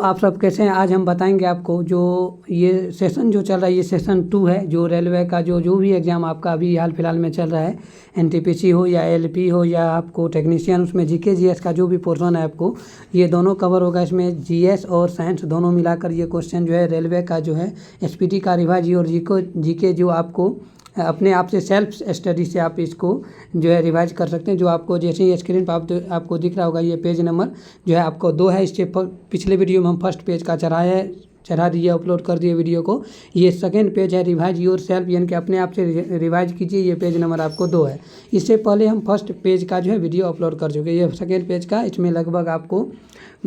आप सब कैसे हैं। आज हम बताएंगे आपको जो ये सेशन जो चल रहा है, ये सेशन 2 है। जो रेलवे का जो भी एग्ज़ाम आपका अभी हाल फिलहाल में चल रहा है, एनटीपीसी हो या एलपी हो या आपको टेक्नीशियन, उसमें जीके जीएस का जो भी पोर्शन है आपको ये दोनों कवर होगा। इसमें जीएस और साइंस दोनों मिलाकर ये क्वेश्चन जो है रेलवे का जो है एसपीटी का रिवाइज और जीके जो आपको अपने आप से सेल्फ स्टडी से आप इसको जो है रिवाइज कर सकते हैं। जो आपको जैसे ही स्क्रीन पर आपको दिख रहा होगा, ये पेज नंबर जो है आपको 2 है। इसके पिछले वीडियो में हम फर्स्ट पेज का चढ़ा दिए, अपलोड कर दिए वीडियो को। ये सेकेंड पेज है रिवाइज योर सेल्फ, यानी कि अपने आप से रिवाइज कीजिए। ये पेज नंबर आपको 2 है। इससे पहले हम फर्स्ट पेज का जो है वीडियो अपलोड कर चुके हैं। ये सेकेंड पेज का, इसमें लगभग आपको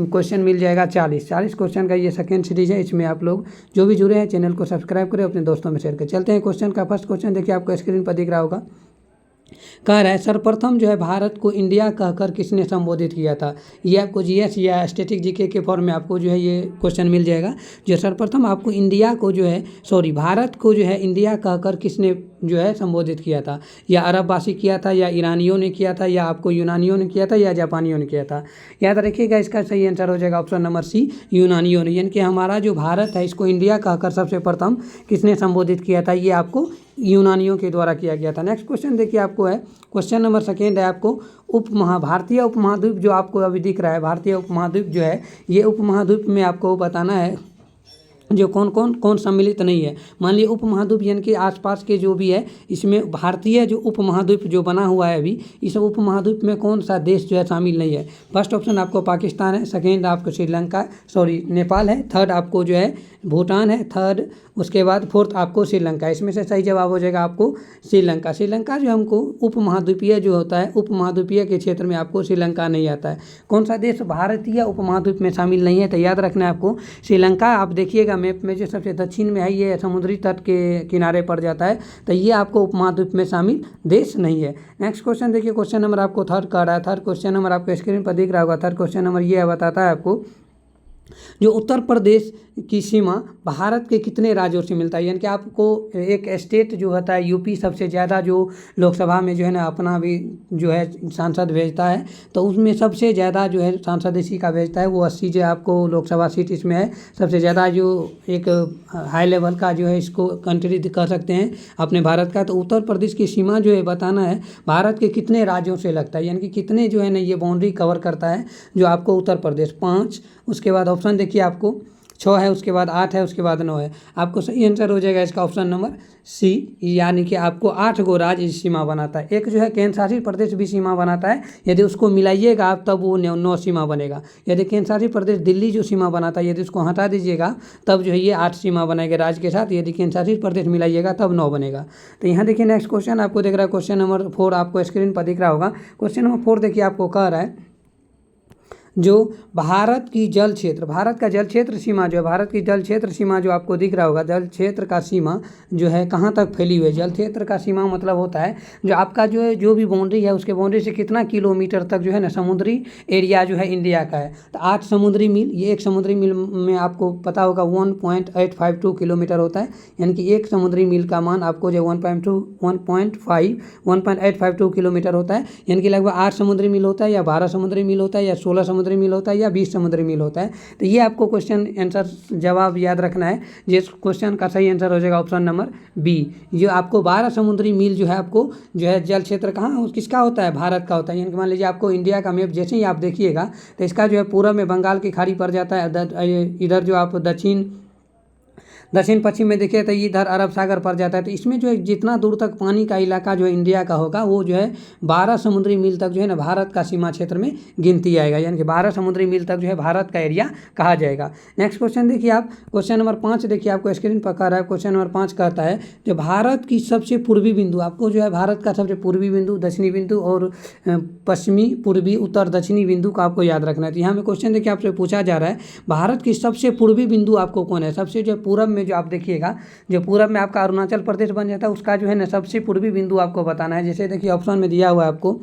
क्वेश्चन मिल जाएगा 40 क्वेश्चन का ये सेकेंड सीरीज है। इसमें आप लोग जो भी जुड़े हैं चैनल को सब्सक्राइब करें, अपने दोस्तों में शेयर करें। चलते हैं क्वेश्चन का। फर्स्ट क्वेश्चन देखिए, आपको स्क्रीन पर दिख रहा होगा। कह रहा है सर्वप्रथम जो है भारत को इंडिया कहकर किसने संबोधित किया था। ये आपको जीएस या स्टैटिक जीके के फॉर्म में आपको जो है ये क्वेश्चन मिल जाएगा। जो सर्वप्रथम आपको इंडिया को जो है भारत को जो है इंडिया कहकर किसने जो है संबोधित किया था। या अरबवासी किया था, या ईरानियों ने किया था, या आपको यूनानियों ने किया था, या जापानियों ने किया था। याद रखिएगा, इसका सही आंसर हो जाएगा ऑप्शन नंबर सी, यूनानियों ने। यानी कि हमारा जो भारत है इसको इंडिया कहकर सबसे प्रथम किसने संबोधित किया था, ये आपको यूनानियों के द्वारा किया गया था। नेक्स्ट क्वेश्चन देखिए, आपको है क्वेश्चन नंबर सेकेंड है आपको भारतीय उपमहाद्वीप जो आपको अभी दिख रहा है, भारतीय उपमहाद्वीप जो है ये उपमहाद्वीप में आपको बताना है जो कौन सम्मिलित नहीं है। मान लीजिए उपमहाद्वीप यानी कि आसपास के जो भी है, इसमें भारतीय जो उपमहाद्वीप जो बना हुआ है अभी, इस उपमहाद्वीप में कौन सा देश जो है शामिल नहीं है। फर्स्ट ऑप्शन आपको पाकिस्तान है, सेकेंड आपको नेपाल है, थर्ड आपको जो है भूटान है, थर्ड उसके बाद फोर्थ आपको श्रीलंका। इसमें से सही जवाब हो जाएगा आपको श्रीलंका। श्रीलंका जो हमको उपमहाद्वीपीय जो होता है, उपमहाद्वीपीय के क्षेत्र में आपको श्रीलंका नहीं आता है। कौन सा देश भारतीय उपमहाद्वीप में शामिल नहीं है, तो याद रखना है आपको श्रीलंका। आप देखिएगा मैप में जो सबसे दक्षिण में है, ये समुद्री तट के किनारे पड़ जाता है, तो ये आपको उपमहाद्वीप में शामिल देश नहीं है। नेक्स्ट क्वेश्चन देखिए, क्वेश्चन नंबर आपको थर्ड कर रहा है। थर्ड क्वेश्चन नंबर आपको स्क्रीन पर दिख रहा होगा। थर्ड क्वेश्चन नंबर ये बताता है आपको जो उत्तर प्रदेश की सीमा भारत के कितने राज्यों से मिलता है। यानी कि आपको एक स्टेट जो होता है यूपी सबसे ज़्यादा जो लोकसभा में जो है ना अपना भी जो है सांसद भेजता है, तो उसमें सबसे ज़्यादा जो है सांसद इसी का भेजता है। वो 80 जो आपको लोकसभा सीट इसमें है। सबसे ज़्यादा जो एक हाई लेवल का जो है इसको कंट्री कर सकते हैं अपने भारत का। तो उत्तर प्रदेश की सीमा जो है बताना है भारत के कितने राज्यों से लगता है, यानी कि कितने जो है ना ये बाउंड्री कवर करता है जो आपको उत्तर प्रदेश। 5, उसके बाद ऑप्शन देखिए आपको 6 है, उसके बाद 8 है, उसके बाद 9 है। आपको सही आंसर हो जाएगा इसका ऑप्शन नंबर सी, यानी कि आपको 8 गो राज्य सीमा बनाता है। एक जो है केंद्र शासित प्रदेश भी सीमा बनाता है, यदि उसको मिलाइएगा आप तब वो 9 सीमा बनेगा। यदि केंद्र शासित प्रदेश दिल्ली जो सीमा बनाता है, यदि उसको हटा दीजिएगा तब जो है ये 8 सीमा बनाएगा राज्य के साथ। यदि केंद्र शासित प्रदेश मिलाइएगा तब 9 बनेगा। तो यहाँ देखिए नेक्स्ट क्वेश्चन आपको दिख रहा है, क्वेश्चन नंबर 4 आपको स्क्रीन पर दिख रहा होगा। क्वेश्चन नंबर 4 देखिए, आपको कह रहा है जो भारत की जल क्षेत्र, भारत का जल क्षेत्र सीमा जो है, भारत की जल क्षेत्र सीमा जो आपको दिख रहा होगा, जल क्षेत्र का सीमा जो है कहाँ तक फैली हुई है। जल क्षेत्र का सीमा मतलब होता है जो आपका जो है जो भी बाउंड्री है उसके बाउंड्री से कितना किलोमीटर तक जो है ना समुद्री एरिया जो है इंडिया का है। तो 8 समुद्री मील, ये एक समुद्री मील में आपको पता होगा 1.852 किलोमीटर होता है। यानी कि एक समुद्री मील का मान आपको जो 1.852 किलोमीटर होता है। यानी कि लगभग 8 समुद्री मील होता है, या 12 समुद्री मील होता है, या 16 समुद्री मील होता है, या 20 समुद्री मील होता है। तो ये आपको क्वेश्चन आंसर जवाब याद रखना है। जिस क्वेश्चन का सही आंसर हो जाएगा ऑप्शन नंबर बी। जो आपको 12 समुद्री मील जो है आपको जो है जल क्षेत्र कहाँ किसका होता है, भारत का होता है। यानी कि मान लीजिए आपको इंडिया का मैप जैसे ही आप देखिएगा तो इसका जो है पूर्व में बंगाल की खाड़ी पड़ जाता है। इधर जो आप दक्षिण पश्चिम में देखिए तो इधर अरब सागर पड़ जाता है। तो इसमें जो है जितना दूर तक पानी का इलाका जो है इंडिया का होगा वो जो है 12 समुद्री मील तक जो है ना भारत का सीमा क्षेत्र में गिनती आएगा। यानी कि 12 समुद्री मील तक जो है भारत का एरिया कहा जाएगा। नेक्स्ट क्वेश्चन देखिए आप, क्वेश्चन नंबर 5 देखिए, आपको स्क्रीन पर कह रहा है। क्वेश्चन नंबर 5 कहता है जो भारत की सबसे पूर्वी बिंदु, आपको जो है भारत का सबसे पूर्वी बिंदु, दक्षिणी बिंदु और पश्चिमी, पूर्वी, उत्तर, दक्षिणी बिंदु का आपको याद रखना है। तो यहाँ में क्वेश्चन देखिए आपसे पूछा जा रहा है भारत की सबसे पूर्वी बिंदु आपको कौन है। सबसे जो पूर्व में जो आप देखिएगा, जो पूरब में आपका अरुणाचल प्रदेश बन जाता है, उसका जो है ना सबसे पूर्वी बिंदु आपको बताना है। जैसे देखिए ऑप्शन में दिया हुआ है आपको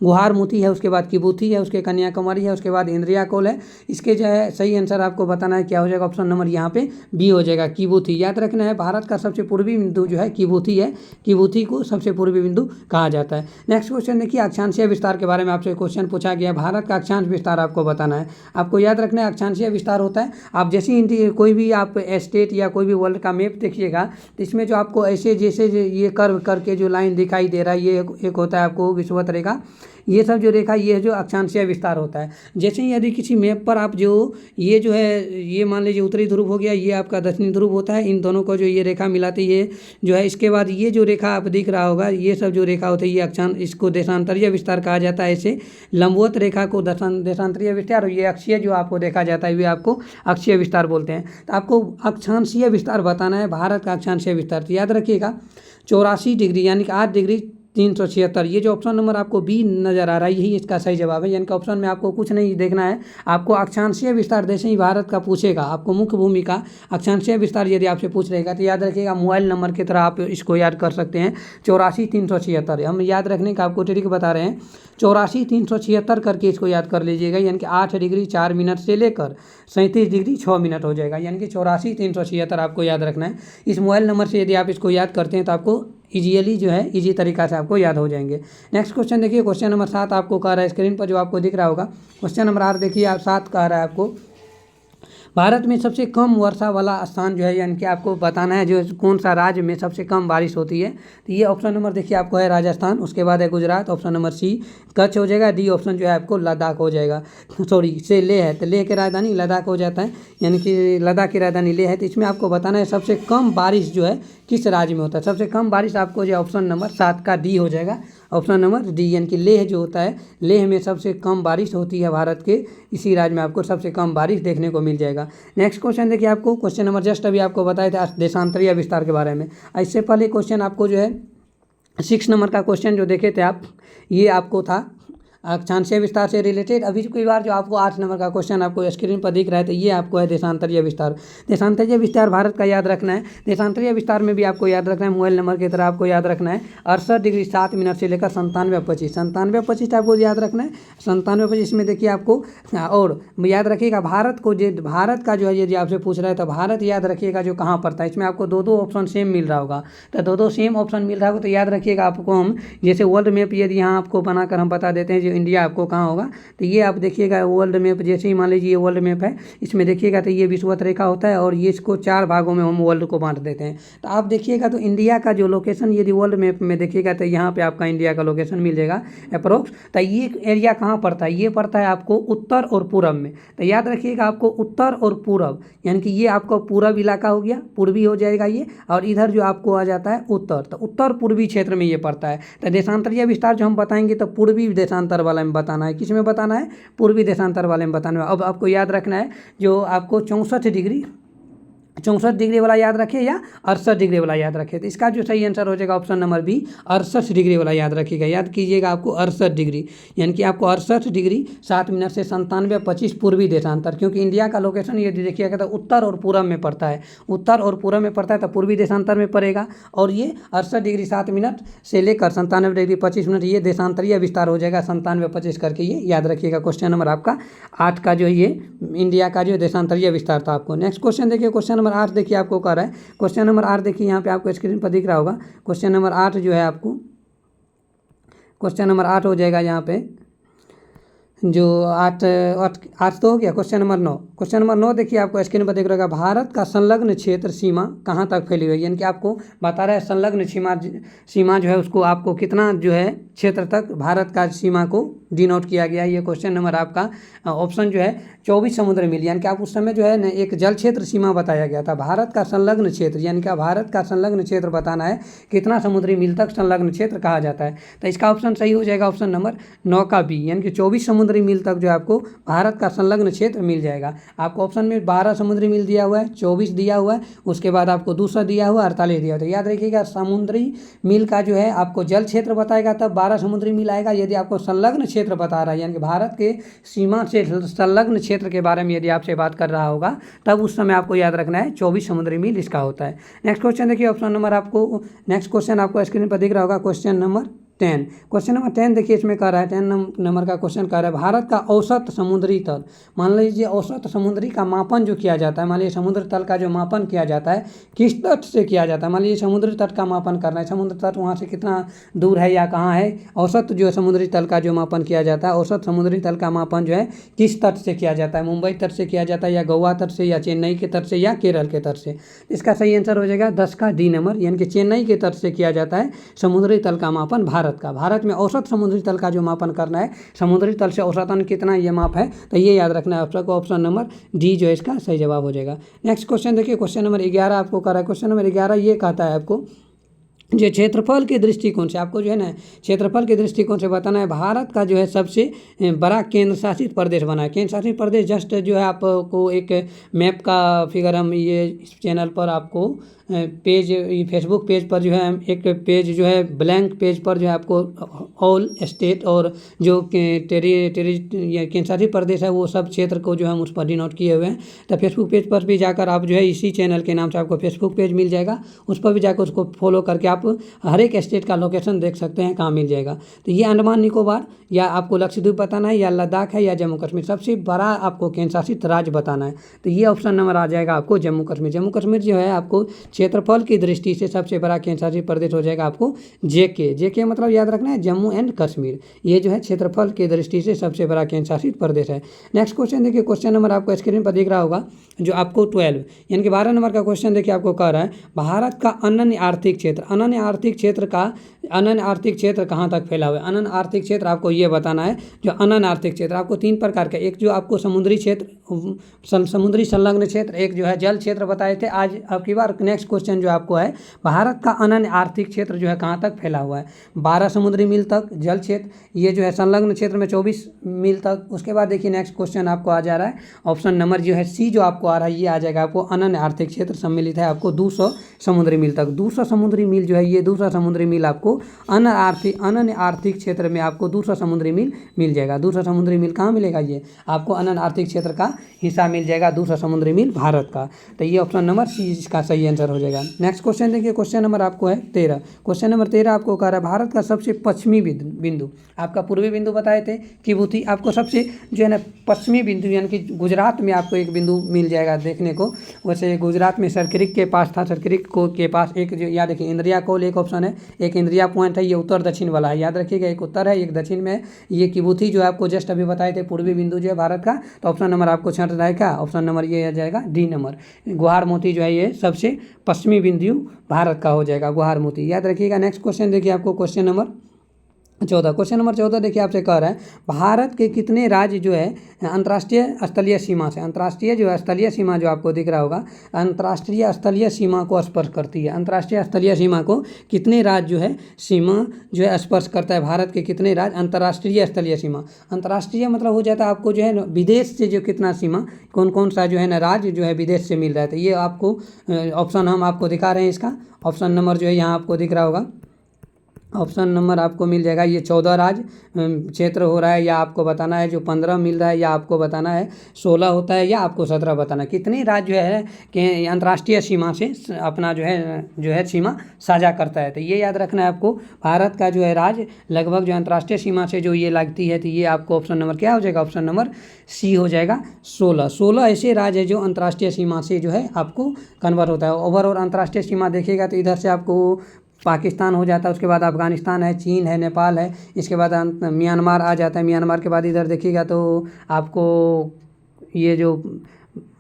गुहारमुती है, उसके बाद किबुथी है, उसके कन्याकुमारी है, उसके बाद इंद्रियाकोल है। इसके जो है सही आंसर आपको बताना है क्या हो जाएगा, ऑप्शन नंबर यहाँ पे बी हो जाएगा, किबुथी। याद रखना है भारत का सबसे पूर्वी बिंदु जो है किबुथी है, किबुथी को सबसे पूर्वी बिंदु कहा जाता है। नेक्स्ट क्वेश्चन देखिए, अक्षांशीय विस्तार के बारे में आपसे क्वेश्चन पूछा गया। भारत का अक्षांश विस्तार आपको बताना है। आपको याद रखना है अक्षांशीय विस्तार होता है, आप जैसे कोई भी आप स्टेट या कोई भी वर्ल्ड का मैप देखिएगा तो इसमें जो आपको ऐसे जैसे ये कर्व करके जो लाइन दिखाई दे रहा है, ये एक होता है आपको विषुवत रेखा। ये सब जो रेखा ये जो अक्षांशीय विस्तार होता है। जैसे ही यदि किसी मैप पर आप जो ये जो है ये मान लीजिए उत्तरी ध्रुव हो गया, ये आपका दक्षिणी ध्रुव होता है, इन दोनों को जो ये रेखा मिलाती है जो है, इसके बाद ये जो रेखा आप दिख रहा होगा, ये सब जो रेखा होती है ये अक्षांश, इसको देशांतरीय विस्तार कहा जाता है। ऐसे लंबवत रेखा को देशांतरीय विस्तार, और ये अक्षीय जो आपको देखा जाता है ये आपको अक्षीय विस्तार बोलते हैं। तो आपको अक्षांशीय विस्तार बताना है, भारत का अक्षांशीय विस्तार। तो याद रखिएगा 84 डिग्री यानी कि 8 डिग्री 376। ये जो ऑप्शन नंबर आपको बी नज़र आ रहा है यही इसका सही जवाब है। यानी कि ऑप्शन में आपको कुछ नहीं देखना है, आपको अक्षांशीय विस्तार जैसे ही भारत का पूछेगा, आपको मुख्य भूमिका अक्षांशीय विस्तार यदि आपसे पूछ रहेगा तो याद रखिएगा मोबाइल नंबर की तरह आप इसको याद कर सकते हैं, 84 376। हम याद रखने का आपको ट्रिक बता रहे हैं, 84 376 करके इसको याद कर लीजिएगा। यानी कि 8 डिग्री 4 मिनट से लेकर 37 डिग्री 6 मिनट हो जाएगा। यानी कि 84 376 आपको याद रखना है। इस मोबाइल नंबर से यदि आप इसको याद करते हैं तो आपको इजीली जो है इजी तरीका से आपको याद हो जाएंगे। नेक्स्ट क्वेश्चन देखिए, क्वेश्चन नंबर 7 आपको कह रहा है स्क्रीन पर जो आपको दिख रहा होगा। क्वेश्चन नंबर 8 देखिए, आप 7 कह रहा है आपको भारत में सबसे कम वर्षा वाला स्थान जो है, यानी कि आपको बताना है जो कौन सा राज्य में सबसे कम बारिश होती है। तो ये ऑप्शन नंबर देखिए आपको है राजस्थान, उसके बाद है Gujarat, option number C Kutch हो जाएगा, डी ऑप्शन जो है आपको लद्दाख हो जाएगा। सॉरी से लेह है, तो लेह की राजधानी लद्दाख हो जाता है, यानी कि लद्दाख की राजधानी लेह है। तो इसमें आपको बताना है सबसे कम बारिश जो है किस राज्य में होता है। सबसे कम बारिश आपको जो ऑप्शन नंबर 7 का डी हो जाएगा, ऑप्शन नंबर डी, यानी कि लेह जो होता है, लेह में सबसे कम बारिश होती है भारत के, इसी राज्य में आपको सबसे कम बारिश देखने को मिल जाएगा। नेक्स्ट क्वेश्चन देखिए, आपको क्वेश्चन नंबर जस्ट अभी आपको बताया था देशांतरीय विस्तार के बारे में। इससे पहले क्वेश्चन आपको जो है 6 नंबर का क्वेश्चन जो देखे थे आप, ये आपको था अक्षांशीय विस्तार से रिलेटेड। अभी कई बार जो आपको 8 नंबर का क्वेश्चन आपको स्क्रीन पर दिख रहा है, तो ये आपको है देशांतरीय विस्तार। देशांतरीय विस्तार भारत का याद रखना है। देशांतरीय विस्तार में भी आपको याद रखना है, मोबाइल नंबर की तरह आपको याद रखना है 68 डिग्री 7 मिनट से लेकर 97.25। 97.25 आपको याद रखना है, 97.25 में देखिए आपको। और याद रखिएगा भारत को जो भारत का जो है यदि आपसे पूछ रहा है तो भारत याद रखिएगा जो कहाँ पड़ता है। इसमें आपको दो ऑप्शन सेम मिल रहा होगा, तो दो सेम ऑप्शन मिल रहा होगा। तो याद रखिएगा आपको हम जैसे वर्ल्ड मैप यदि यहाँ आपको बनाकर हम बता देते हैं इंडिया आपको कहाँ होगा, तो ये आप देखिएगा वर्ल्ड मैप, जैसे ही मान लीजिए ये वर्ल्ड मैप है, इसमें देखिएगा तो ये विषुवत रेखा होता है और ये इसको 4 भागों में हम वर्ल्ड को बांट देते हैं। तो आप देखिएगा तो इंडिया का जो लोकेशन यदि वर्ल्ड मैप में देखिएगा तो यहाँ पे आपका इंडिया का लोकेशन मिल जाएगा अप्रोक्स। तो ये एरिया कहाँ पड़ता है, ये पड़ता है आपको उत्तर और पूरब में। तो याद रखिएगा आपको उत्तर और पूरब, यानी कि ये आपका पूरब इलाका हो गया, पूर्वी हो जाएगा ये, और इधर जो आपको आ जाता है उत्तर, तो उत्तर पूर्वी क्षेत्र में ये पड़ता है। तो देशांतरीय विस्तार जो हम बताएंगे तो पूर्वी देशांतर वाला में बताना है। किस में बताना है, पूर्वी देशांतर वाले में बताना है। अब आपको याद रखना है जो आपको 64 डिग्री वाला याद रखे या 68 डिग्री वाला याद रखे। तो इसका जो सही आंसर हो जाएगा ऑप्शन नंबर बी, 68 डिग्री वाला याद रखिएगा। याद कीजिएगा आपको 68 डिग्री, यानी कि आपको 68 डिग्री 7 मिनट से 97.25 पूर्वी देशांतर, क्योंकि इंडिया का लोकेशन यदि देखिएगा तो उत्तर और पूरब में पड़ता है, उत्तर और पूरब में पड़ता है तो पूर्वी देशांतर में पड़ेगा। और ये 68 डिग्री 7 मिनट से लेकर 97 डिग्री 25 मिनट ये देशांतरीय विस्तार हो जाएगा, 97.25 करके ये याद रखिएगा। क्वेश्चन नंबर आपका 8 का जो ये इंडिया का जो देशांतरीय विस्तार था आपको। नेक्स्ट क्वेश्चन देखिए, क्वेश्चन नंबर 8 देखिए आपको कर रहा है। क्वेश्चन नंबर 8 देखिए यहाँ पे आपको स्क्रीन पर दिख रहा होगा। क्वेश्चन नंबर 8 जो है आपको, क्वेश्चन नंबर 8 हो जाएगा यहाँ पे जो 8 तो हो गया। क्वेश्चन नंबर 9, क्वेश्चन नंबर 9 देखिए आपको स्क्रीन पर दिख रहा होगा। भारत का संलग्न क्षेत्र सीमा कहाँ तक फैली हुई है, यानी कि आपको बता रहा है संलग्न सीमा जो है उसको आपको कितना जो है क्षेत्र तक भारत का सीमा को डिनोट किया गया है। ये क्वेश्चन नंबर आपका ऑप्शन जो है 24 समुद्र मील, यानी कि आप उस समय जो है ना एक जल क्षेत्र सीमा बताया गया था। भारत का संलग्न क्षेत्र, यानी कि भारत का संलग्न क्षेत्र बताना है कितना समुद्री मील तक संलग्न क्षेत्र कहा जाता है। तो इसका ऑप्शन सही हो जाएगा ऑप्शन नंबर 9 का बी, यानी कि 24 समुद्र समुद्री मील तक जो है आपको भारत का संलग्न क्षेत्र मिल जाएगा। आपको ऑप्शन में 12 समुद्री मील दिया हुआ है, 24 दिया हुआ है, उसके बाद आपको दूसरा दिया हुआ है 48 दिया हुआ है। तो याद रखिएगा समुद्री मील का जो है आपको जल क्षेत्र बताएगा तब 12 समुद्री मील आएगा। यदि आपको संलग्न क्षेत्र बता रहा है यानी कि भारत के सीमा से संलग्न क्षेत्र के बारे में यदि आपसे बात कर रहा होगा तब उस समय आपको याद रखना है 24 समुद्री मील इसका होता है। नेक्स्ट क्वेश्चन देखिए, ऑप्शन नंबर आपको नेक्स्ट क्वेश्चन आपको स्क्रीन पर दिख रहा होगा, क्वेश्चन नंबर 10। क्वेश्चन नंबर 10 देखिए, इसमें कह रहा है 10 नंबर का क्वेश्चन कह रहा है भारत का औसत समुद्री तल। मान लीजिए औसत समुद्री का मापन जो किया जाता है, मान लीजिए समुद्र तल का जो मापन किया जाता है किस तट से किया जाता है। मान लीजिए समुद्री तट का मापन करना है, समुद्र तट वहाँ से कितना दूर है या कहाँ है, औसत जो है समुद्री तल का जो मापन किया जाता है, औसत समुद्री तल का मापन जो है किस तट से किया जाता है, मुंबई तट से किया जाता है या गोवा तट से या चेन्नई के तट से या केरल के तट से। इसका सही आंसर हो जाएगा 10 का डी नंबर, यानी कि चेन्नई के तट से किया जाता है समुद्री तल का मापन भारत का। भारत में औसत समुद्री तल का जो मापन करना है, समुद्री तल से औसतन कितना ये माप है, तो ये याद रखना है आपको। ऑप्शन नंबर डी जो है इसका सही जवाब हो जाएगा। नेक्स्ट क्वेश्चन देखिए, क्वेश्चन नंबर 11 आपको कर रहा है। क्वेश्चन नंबर 11 ये कहता है आपको जो क्षेत्रफल के दृष्टिकोण से आपको जो है ना क्षेत्रफल के दृष्टिकोण से बताना है भारत का जो है सबसे बड़ा केंद्र शासित प्रदेश बना है। केंद्र शासित प्रदेश जस्ट जो है आपको एक मैप का फिगर हम ये इस चैनल पर आपको पेज फेसबुक पेज पर जो है एक पेज जो है ब्लैंक पेज पर जो है आपको ऑल स्टेट और जो केंद्र शासित प्रदेश है वो सब क्षेत्र को जो हम उस पर डिनोट किए हुए हैं। तो फेसबुक पेज पर भी जाकर आप जो है इसी चैनल के नाम से आपको फेसबुक पेज मिल जाएगा, उस पर भी जाकर उसको फॉलो करके आप हर एक स्टेट का लोकेशन देख सकते हैं कहाँ मिल जाएगा। तो ये अंडमान निकोबार या आपको लक्षद्वीप बताना है या लद्दाख है या जम्मू कश्मीर, सबसे बड़ा आपको केंद्र शासित राज्य बताना है। तो ये ऑप्शन नंबर आ जाएगा आपको जम्मू कश्मीर। जम्मू कश्मीर जो है आपको क्षेत्रफल की दृष्टि से सबसे बड़ा केंद्र शासित प्रदेश हो जाएगा आपको जेके मतलब याद रखना है जम्मू एंड कश्मीर। ये जो है क्षेत्रफल की दृष्टि से सबसे बड़ा केंद्र शासित प्रदेश है। नेक्स्ट क्वेश्चन देखिए, क्वेश्चन नंबर आपको स्क्रीन पर दिख रहा होगा जो आपको 12 यानी कि 12 नंबर का क्वेश्चन देखिए आपको कह रहा है भारत का अनन्य आर्थिक क्षेत्र। अनन्य आर्थिक क्षेत्र कहाँ तक फैला हुआ है। अनन्य आर्थिक क्षेत्र आपको ये बताना है। जो अनन्य आर्थिक क्षेत्र आपको 3 प्रकार का, एक जो आपको समुद्री क्षेत्र समुद्री संलग्न क्षेत्र, एक जो है जल क्षेत्र बताए थे। आज आपकी बार नेक्स्ट क्वेश्चन जो आपको है भारत का अनन्य आर्थिक क्षेत्र जो है कहाँ तक फैला हुआ है। 12 समुद्री मील तक जल क्षेत्र, ये जो है संलग्न क्षेत्र में 24 मील तक। उसके बाद देखिए नेक्स्ट क्वेश्चन आपको आ जा रहा है ऑप्शन नंबर जो है सी जो आपको आ रहा है ये आ जाएगा आपको अनन्य आर्थिक क्षेत्र सम्मिलित है आपको 200 समुद्री मील तक। 200 समुद्री मील जो है ये 200 समुद्री मील आपको अनन्य आर्थिक क्षेत्र में आपको 200 समुद्री मील मिल जाएगा। 200 समुद्री मील कहाँ मिलेगा, ये आपको अनन्य आर्थिक क्षेत्र का हिस्सा मिल जाएगा 200 समुद्री मील भारत का। तो ये ऑप्शन नंबर सी इसका सही आंसर हो जाएगा। नेक्स्ट क्वेश्चन देखिए, क्वेश्चन नंबर आपको है 13। क्वेश्चन नंबर 13 आपको कह रहा है भारत का सबसे पश्चिमी बिंदु। आपका पूर्वी बिंदु बताए थे किबूती, आपको सबसे जो है ना पश्चिमी बिंदु यानी कि गुजरात में आपको एक बिंदु मिल जाएगा देखने को। वैसे गुजरात में सरक्रिक के पास था, सरक्रिक को के पास एक जो याद रखिए इंद्रिया कोल एक ऑप्शन है, एक इंद्रिया पॉइंट है, ये उत्तर दक्षिण वाला है। याद रखिएगा एक उत्तर है एक दक्षिण में है। ये किबूती जो आपको जस्ट अभी बताए थे पूर्वी बिंदु जो है भारत का। तो ऑप्शन नंबर आपको छट रहेगा, ऑप्शन नंबर ये आ जाएगा डी नंबर। गुहार मोती जो है ये सबसे पश्चिमी बिंदु भारत का हो जाएगा गुहार मोती, याद रखिएगा। नेक्स्ट क्वेश्चन देखिए आपको क्वेश्चन नंबर 14। क्वेश्चन नंबर 14 देखिए आपसे कह रहा है भारत के कितने राज्य जो है अंतर्राष्ट्रीय स्थलीय सीमा से, अंतर्राष्ट्रीय जो है स्थलीय सीमा जो आपको दिख रहा होगा अंतर्राष्ट्रीय स्थलीय सीमा को स्पर्श करती है। अंतर्राष्ट्रीय स्थलीय सीमा को कितने राज्य जो है सीमा जो है स्पर्श करता है, भारत के कितने राज्य अंतर्राष्ट्रीय स्थलीय सीमा। अंतर्राष्ट्रीय मतलब हो जाता है आपको जो है विदेश से जो कितना सीमा कौन कौन सा जो है ना राज्य जो है विदेश से मिल रहा है। तो ये आपको ऑप्शन हम आपको दिखा रहे हैं, इसका ऑप्शन नंबर जो है यहाँ आपको दिख रहा होगा। ऑप्शन नंबर आपको मिल जाएगा ये 14 राज्य क्षेत्र हो रहा है या आपको बताना है जो 15 मिल रहा है या आपको बताना है 16 होता है या आपको 17 बताना है। कितनी राज्य जो है कि अंतर्राष्ट्रीय सीमा से अपना जो है सीमा साझा करता है। तो ये याद रखना है आपको भारत का जो है राज्य लगभग जो अंतर्राष्ट्रीय सीमा से जो ये लगती है। तो ये आपको ऑप्शन नंबर क्या हो जाएगा, ऑप्शन नंबर सी हो जाएगा 16। 16 ऐसे राज्य है जो अंतर्राष्ट्रीय सीमा से जो है आपको कन्वर्ट होता है। ओवरऑल अंतर्राष्ट्रीय सीमा देखिएगा तो इधर से आपको पाकिस्तान हो जाता है, उसके बाद अफगानिस्तान है, चीन है, नेपाल है, इसके बाद म्यांमार आ जाता है। म्यांमार के बाद इधर देखिएगा तो आपको ये जो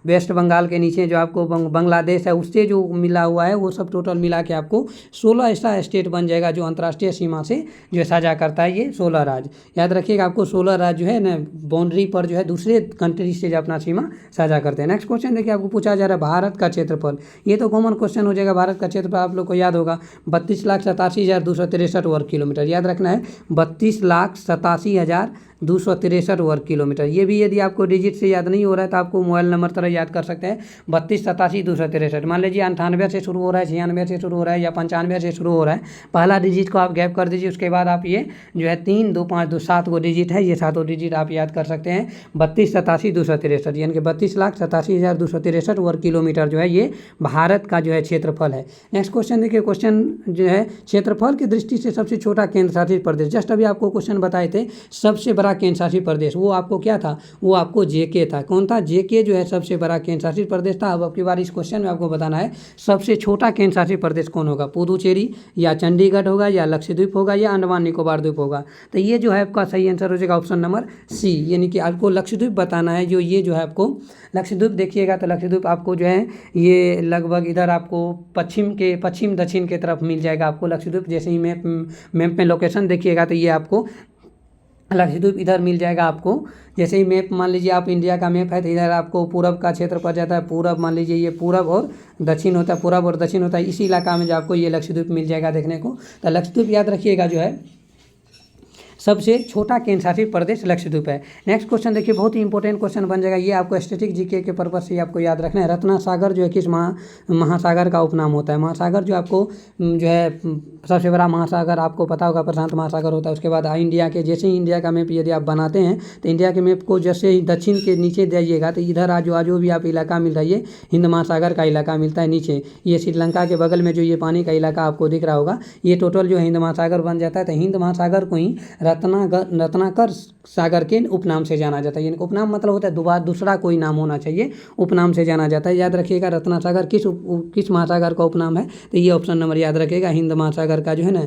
वेस्ट बंगाल के नीचे जो आपको बांग्लादेश है उससे जो मिला हुआ है वो सब टोटल मिला के आपको 16 ऐसा स्टेट बन जाएगा जो अंतर्राष्ट्रीय सीमा से जो साझा करता है ये 16 राज्य। याद रखिएगा आपको 16 राज्य जो है ना बाउंड्री पर जो है दूसरे कंट्री से जो अपना सीमा साझा करते हैं। नेक्स्ट क्वेश्चन देखिए आपको पूछा जा रहा है भारत का क्षेत्रफल। ये तो कॉमन क्वेश्चन हो जाएगा। भारत का क्षेत्रफल आप लोग को याद होगा 32,87,263 वर्ग किलोमीटर। याद रखना है 32,87,263 263 वर्ग किलोमीटर। ये भी यदि आपको डिजिट से याद नहीं हो रहा है तो आपको मोबाइल नंबर तरह याद कर सकते हैं 3287 263। मान लीजिए 98 से शुरू हो रहा है, 96 से शुरू हो रहा है या 95 से शुरू हो रहा है, पहला डिजिट को आप गैप कर दीजिए, उसके बाद आप ये जो है 3 2 5 2 7 गो डिजिट है, ये 7 डिजिट आप याद कर सकते हैं 3287 यानी कि 32,87,263 वर्ग किलोमीटर जो है ये भारत का जो है क्षेत्रफल है। नेक्स्ट क्वेश्चन देखिए, क्वेश्चन जो है क्षेत्रफल की दृष्टि से सबसे छोटा केंद्र शासित प्रदेश। जस्ट अभी आपको क्वेश्चन बताए थे सबसे बड़ा केंद्र शासित प्रदेश, वो आपको क्या था, वो आपको जेके था। कौन था, जेके जो है सबसे बड़ा केंद्र शासित प्रदेश था। अब आपकी बार इस क्वेश्चन में आपको बताना है सबसे छोटा केंद्र शासित प्रदेश कौन होगा, पुदुचेरी या चंडीगढ़ होगा या लक्षद्वीप होगा या अंडमान निकोबार द्वीप होगा। तो ये जो है आपका सही आंसर हो जाएगा ऑप्शन नंबर सी, यानी कि आपको लक्षद्वीप बताना है। जो ये जो है आपको लक्षद्वीप देखिएगा तो लक्षद्वीप आपको जो है ये लगभग इधर आपको पश्चिम दक्षिण के तरफ मिल जाएगा आपको लक्षद्वीप। जैसे ही मैप में लोकेशन देखिएगा तो ये आपको लक्षद्वीप इधर मिल जाएगा आपको। जैसे ही मैप मान लीजिए आप इंडिया का मैप है तो इधर आपको पूरब का क्षेत्र पड़ जाता है, पूरब मान लीजिए ये पूरब और दक्षिण होता है, पूरब और दक्षिण होता है, इसी इलाका में जो आपको ये लक्षद्वीप मिल जाएगा देखने को। तो लक्षद्वीप याद रखिएगा जो है सबसे छोटा केंद्र शासित प्रदेश लक्षद्वीप है। नेक्स्ट क्वेश्चन देखिए, बहुत ही इंपॉर्टेंट क्वेश्चन बन जाएगा, ये आपको स्टैटिक जीके के पर्पज से आपको याद रखना है। रत्ना सागर जो है किस महासागर का उपनाम होता है। महासागर जो आपको जो है सबसे बड़ा महासागर आपको पता होगा प्रशांत महासागर होता है। उसके बाद इंडिया के जैसे ही इंडिया का मैप यदि आप बनाते हैं तो इंडिया के मैप को जैसे ही दक्षिण के नीचे जाइएगा तो इधर आजू भी आप इलाका मिल रहा है, हिंद महासागर का इलाका मिलता है नीचे। ये श्रीलंका के बगल में जो ये पानी का इलाका आपको दिख रहा होगा, ये टोटल जो हिंद महासागर बन जाता है। तो हिंद महासागर को ही रत्नाकर सागर के उपनाम से जाना जाता है। यानी उपनाम मतलब होता है दूसरा कोई नाम होना चाहिए, उपनाम से जाना जाता है। याद रखिएगा रत्ना सागर किस महासागर का उपनाम है, तो ये ऑप्शन नंबर याद रखिएगा, हिंद महासागर का जो है ना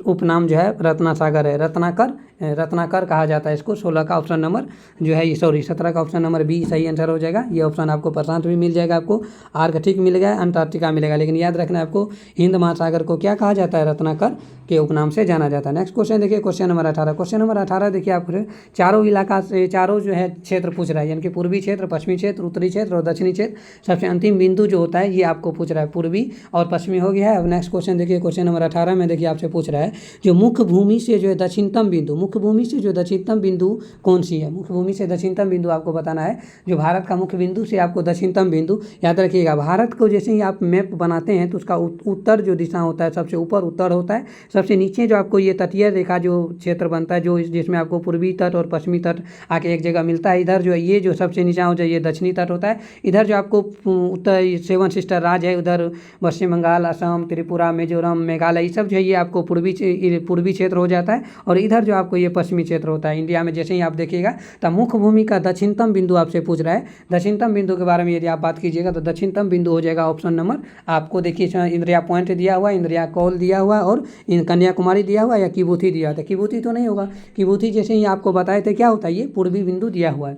उपनाम जो है रत्ना सागर है। रत्नाकर कहा जाता है इसको। 16 का ऑप्शन नंबर जो है 17 का ऑप्शन नंबर बी सही आंसर हो जाएगा। ये ऑप्शन आपको प्रशांत भी मिल जाएगा, आपको आर्कटिक मिल गया, अंटार्कटिका मिलेगा, लेकिन याद रखना है आपको हिंद महासागर को क्या कहा जाता है, रत्नाकर के उपनाम से जाना जाता है। नेक्स्ट क्वेश्चन देखिए, क्वेश्चन नंबर 18। क्वेश्चन नंबर 18 देखिए आपको चारों इलाका से चारों जो है क्षेत्र पूछ रहा है, यानी कि पूर्वी क्षेत्र, पश्चिमी क्षेत्र, उत्तरी क्षेत्र और दक्षिणी क्षेत्र। सबसे अंतिम बिंदु जो होता है ये आपको पूछ रहा है, पूर्वी और पश्चिमी हो गया है। अब नेक्स्ट क्वेश्चन देखिए, क्वेश्चन नंबर 18 में देखिए आपसे पूछ रहा है जो मुख्य भूमि से जो है दक्षिणतम बिंदु, मुख्य भूमि से जो दक्षिणतम बिंदु कौन सी है। मुख्य भूमि से दक्षिणतम बिंदु आपको बताना है, जो भारत का मुख्य बिंदु से आपको दक्षिणतम बिंदु। याद रखिएगा भारत को जैसे ही आप मैप बनाते हैं तो उसका उत्तर जो दिशा होता है सबसे ऊपर उत्तर होता है, सबसे नीचे जो आपको ये तटीय रेखा जो क्षेत्र बनता है जो जिसमें आपको पूर्वी तट और पश्चिमी तट आके एक जगह मिलता है। इधर जो है ये जो सबसे नीचा हो जाए ये दक्षिणी तट होता है। इधर जो आपको उत्तर 7 सिस्टर राज्य है, उधर पश्चिम बंगाल, असम, त्रिपुरा, मिजोरम, मेघालय, ये सब जो है ये आपको पूर्वी क्षेत्र हो जाता है। और इधर जो आपको ये पश्चिमी क्षेत्र होता है इंडिया में। जैसे ही आप देखिएगा तो मुख्य भूमि का दक्षिणतम बिंदु आपसे पूछ रहा है। दक्षिणतम बिंदु के बारे में यदि आप बात कीजिएगा तो दक्षिणतम बिंदु हो जाएगा ऑप्शन नंबर आपको देखिए इंद्रिया पॉइंट दिया हुआ, इंद्रिया कौल दिया हुआ और कन्याकुमारी दिया हुआ या किबूथी दिया हुआ था। किबूथी तो नहीं होगा, किबूथी जैसे ही आपको बताए थे क्या होता है, ये पूर्वी बिंदु दिया हुआ है।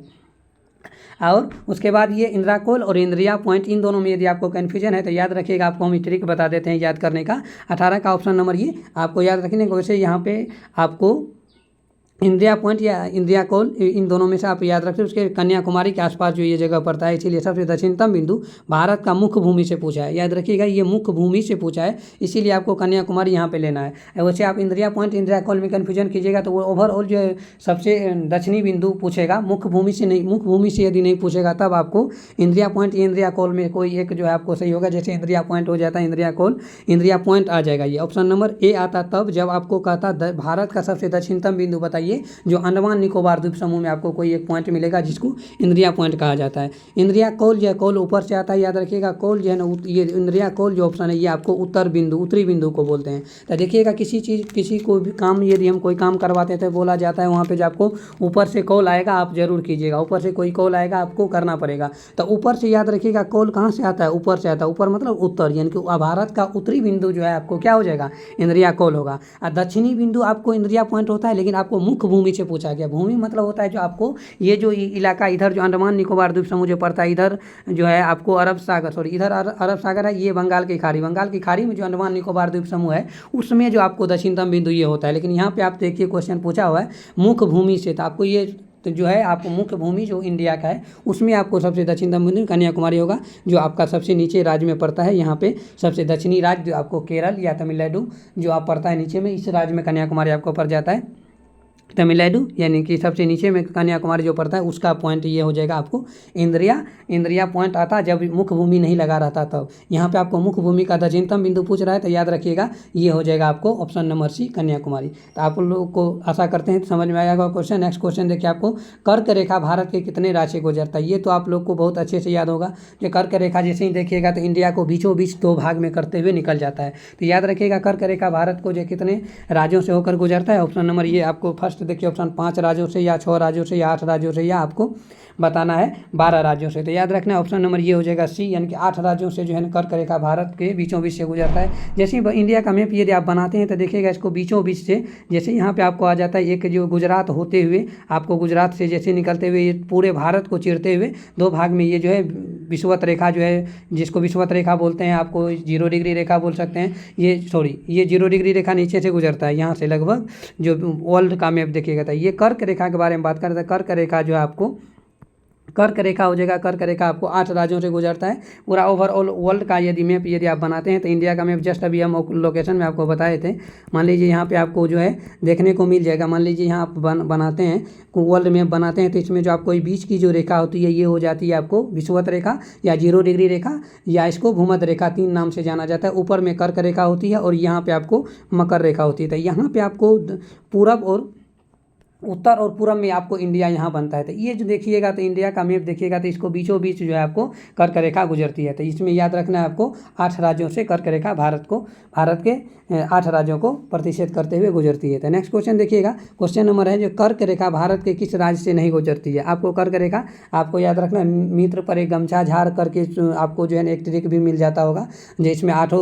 और उसके बाद ये इंदिरा कोल और इंद्रिया पॉइंट, इन दोनों में यदि आपको कन्फ्यूजन है तो याद रखिएगा, आपको हम ट्रिक बता देते हैं याद करने का। 18 का ऑप्शन नंबर ये आपको याद रखने को, वैसे यहाँ पे आपको इंडिया पॉइंट या इंडिया कोल इन दोनों में से आप याद रखें। उसके कन्याकुमारी के आसपास जो ये जगह पड़ता है, इसीलिए सबसे दक्षिणतम बिंदु भारत का मुख्य भूमि से पूछा है। याद रखिएगा ये मुख्य भूमि से पूछा है, इसीलिए आपको कन्याकुमारी यहाँ पे लेना है। वैसे आप इंडिया पॉइंट इंडिया कोल में कन्फ्यूजन कीजिएगा तो वो ओवरऑल जो है सबसे दक्षिणी बिंदु पूछेगा, मुख्य भूमि से नहीं। मुख्य भूमि से यदि नहीं पूछेगा तब आपको इंडिया पॉइंट इंडिया कोल में कोई एक जो है आपको सही होगा। जैसे इंडिया पॉइंट हो जाता है, इंडिया कोल इंडिया पॉइंट आ जाएगा। ये ऑप्शन नंबर ए आता तब जब आपको कहता भारत का सबसे दक्षिणतम बिंदु बताइए, जो अंडमान निकोबार द्वीप समूह में आपको कोई एक पॉइंट मिलेगा जिसको इंद्रिया पॉइंट कहा जाता है। इंद्रिया कोल जो है कोल ऊपर से आता है, याद रखिएगा कोल जो है ना, ये इंद्रिया कोल जो ऑप्शन है ये आपको उत्तरी बिंदु को बोलते हैं। तो देखिएगा किसी को भी काम यदि हम कोई काम करवाते हैं तो बोला जाता है वहाँ पे जो आपको ऊपर से कॉल आएगा आप जरूर कीजिएगा, ऊपर से कोई कॉल आएगा आपको करना पड़ेगा। तो ऊपर से याद रखिएगा कॉल कहाँ से आता है, ऊपर से आता है। ऊपर मतलब उत्तर, यानी कि भारत का उत्तरी बिंदु जो है आपको क्या हो जाएगा, इंद्रिया कोल होगा। और दक्षिणी बिंदु आपको इंद्रिया पॉइंट होता है, लेकिन आपको मुख्य भूमि से पूछा गया। भूमि मतलब होता है जो आपको ये जो इलाका इधर जो अंडमान निकोबार द्वीप समूह जो पड़ता है, इधर जो है आपको अरब सागर है, ये बंगाल की खाड़ी में जो अंडमान निकोबार द्वीप समूह है उसमें जो आपको दक्षिणतम बिंदु ये होता है। लेकिन यहाँ पे आप देखिए क्वेश्चन पूछा हुआ है मुख्य भूमि से, तो आपको ये तो जो है आपको मुख्य भूमि जो इंडिया का है उसमें आपको सबसे दक्षिणतम बिंदु कन्याकुमारी होगा, जो आपका सबसे नीचे राज्य में पड़ता है। यहाँ पे सबसे दक्षिणी राज्य जो आपको केरल या तमिलनाडु जो आप पड़ता है नीचे में, इस राज्य में कन्याकुमारी आपको पड़ जाता है। तमिलनाडु यानी कि सबसे नीचे में कन्याकुमारी जो पड़ता है उसका पॉइंट ये हो जाएगा आपको इंद्रिया पॉइंट आता जब मुख्य भूमि नहीं लगा रहता तब। यहाँ पे आपको मुख्य भूमि का दक्षिणतम बिंदु पूछ रहा है तो याद रखिएगा ये हो जाएगा आपको ऑप्शन नंबर सी कन्याकुमारी। तो आप लोगों को आशा करते हैं समझ में आएगा क्वेश्चन। नेक्स्ट क्वेश्चन देखिए आपको कर्क रेखा भारत के कितने राज्य को गुजरता है। ये तो आप लोग को बहुत अच्छे से याद होगा। जो कर्क रेखा जैसे ही देखिएगा तो इंडिया को बीचों बीच 2 भाग में करते हुए निकल जाता है। तो याद रखिएगा कर्क रेखा भारत को जो कितने राज्यों से होकर गुजरता है। ऑप्शन नंबर ये आपको फर्स्ट देखिए ऑप्शन 5 राज्यों से या 6 राज्यों से या 8 राज्यों से या आपको बताना है 12 राज्यों से। तो याद रखना है ऑप्शन नंबर ये हो जाएगा सी यानी कि 8 राज्यों से जो है कर्क रेखा भारत के बीचों बीच से गुजरता है। जैसे ही इंडिया का मैप यदि आप बनाते हैं तो देखिएगा इसको बीचों बीच से जैसे यहाँ पे आपको आ जाता है एक जो गुजरात होते हुए आपको गुजरात से जैसे निकलते हुए ये पूरे भारत को चीरते हुए 2 भाग में ये जो है विषुवत रेखा जो है जिसको विषुवत रेखा बोलते हैं आपको 0 डिग्री रेखा बोल सकते हैं। ये 0 डिग्री रेखा नीचे से गुजरता है यहाँ से लगभग जो वर्ल्ड का मैप देखिएगा। था ये कर्क रेखा के बारे में बात करते हैं। कर्क रेखा जो है आपको कर्क रेखा हो जाएगा। कर्क रेखा आपको 8 राज्यों से गुजरता है। पूरा ओवरऑल वर्ल्ड का यदि मैप यदि आप बनाते हैं तो इंडिया का मैप जस्ट अभी हम लोकेशन में आपको बताए थे। मान लीजिए यहाँ पे आपको जो है देखने को मिल जाएगा। मान लीजिए यहाँ आप बनाते हैं वर्ल्ड मैप बनाते हैं तो इसमें जो आपको बीच की जो रेखा होती है ये हो जाती है आपको विषुवत रेखा या 0 डिग्री रेखा या इसको भूमध्य रेखा 3 नाम से जाना जाता है। ऊपर में कर्क रेखा होती है और यहाँ पर आपको मकर रेखा होती है। तो यहाँ पर आपको पूरब और उत्तर और पूर्व में आपको इंडिया यहाँ बनता है। तो ये जो देखिएगा तो इंडिया का मैप देखिएगा तो इसको बीचों बीच जो है आपको कर्क रेखा गुजरती है। तो इसमें याद रखना है आपको 8 राज्यों से कर्क रेखा भारत के 8 राज्यों को प्रतिशत करते हुए गुजरती है। तो नेक्स्ट क्वेश्चन देखिएगा। क्वेश्चन नंबर है जो कर्क रेखा भारत के किस राज्य से नहीं गुजरती है। आपको कर्क रेखा आपको याद रखना है मित्र पर एक गमछा झाड़ करके आपको जो है एक ट्रिक भी मिल जाता होगा जिसमें 8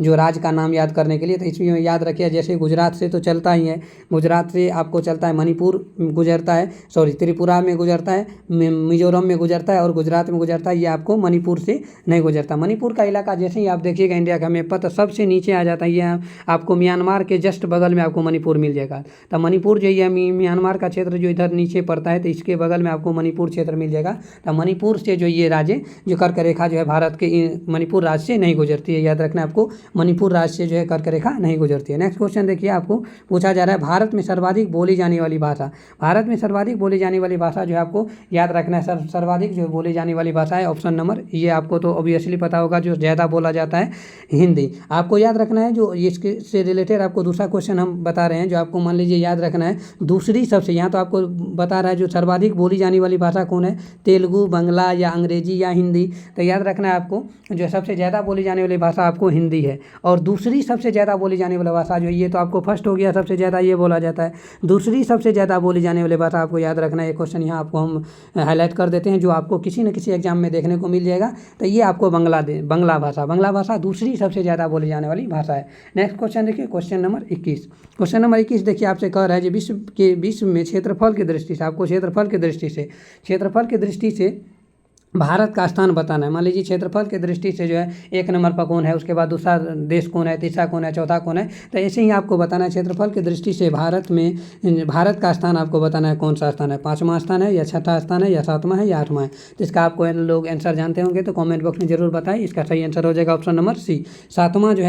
जो राज्य का नाम याद करने के लिए। तो इसमें याद रखिए जैसे गुजरात से तो चलता ही है, गुजरात से आपको चलता है मणिपुर गुजरता है, त्रिपुरा में गुजरता है, मिजोरम में गुजरता है और गुजरात में गुजरता है। ये आपको मणिपुर से नहीं गुजरता। मणिपुर का इलाका जैसे ही आप देखिएगा इंडिया का मैप पर तो सबसे नीचे आ जाता है। ये आपको म्यांमार के जस्ट बगल में आपको मणिपुर मिल जाएगा। तो मणिपुर जो है म्यांमार का क्षेत्र जो इधर नीचे पड़ता है तो इसके बगल में आपको मणिपुर क्षेत्र मिल जाएगा। तो मणिपुर से जो ये राज्य जो कर्क रेखा जो है भारत के मणिपुर राज्य से नहीं गुजरती है। याद रखना आपको मणिपुर राज्य से जो है कर्क रेखा नहीं गुजरती है। नेक्स्ट क्वेश्चन देखिए आपको पूछा जा रहा है भारत में सर्वाधिक बोली जाने वाली भाषा। भारत में सर्वाधिक बोली जाने वाली भाषा जो है आपको याद रखना है सर्वाधिक जो बोली जाने वाली भाषा है ऑप्शन नंबर ये आपको तो ऑब्वियसली पता होगा जो ज़्यादा बोला जाता है हिंदी। आपको याद रखना है जो इसके से रिलेटेड आपको दूसरा क्वेश्चन हम बता रहे हैं जो आपको मान लीजिए याद रखना है दूसरी सबसे यहाँ तो आपको बता रहा है जो सर्वाधिक बोली जाने वाली भाषा कौन है, तेलुगु, बांग्ला या अंग्रेजी या हिंदी। तो याद रखना है आपको जो सबसे ज़्यादा बोली जाने वाली भाषा आपको हिंदी है। और दूसरी सबसे ज़्यादा बोली जाने वाली भाषा जो ये तो आपको फर्स्ट हो गया सबसे ज़्यादा ये बोला जाता है। दूसरी सबसे ज़्यादा बोली जाने वाली भाषा आपको याद रखना है। ये क्वेश्चन यहाँ आपको हम हाईलाइट कर देते हैं जो आपको किसी न किसी एग्जाम में देखने को मिल जाएगा। तो ये आपको बांग्ला भाषा दूसरी सबसे ज़्यादा बोली जाने वाली भाषा है। नेक्स्ट क्वेश्चन देखिए क्वेश्चन नंबर 21। क्वेश्चन नंबर 21 देखिए आपसे कह रहा है जो विश्व में क्षेत्रफल की दृष्टि से आपको क्षेत्रफल की दृष्टि से भारत का स्थान बताना है। मान लीजिए क्षेत्रफल की दृष्टि से जो है 1 नंबर पर कौन है, उसके बाद दूसरा देश कौन है, तीसरा कौन है, चौथा कौन है। तो ऐसे ही आपको बताना है क्षेत्रफल की दृष्टि से भारत का स्थान आपको बताना है कौन सा स्थान है, 5वां स्थान है या 6ठा स्थान है या 7वां है या 8वां है। तो इसका आपको लोग आंसर जानते होंगे तो कॉमेंट बॉक्स में जरूर बताएं। इसका सही आंसर हो जाएगा ऑप्शन नंबर सी 7वां जो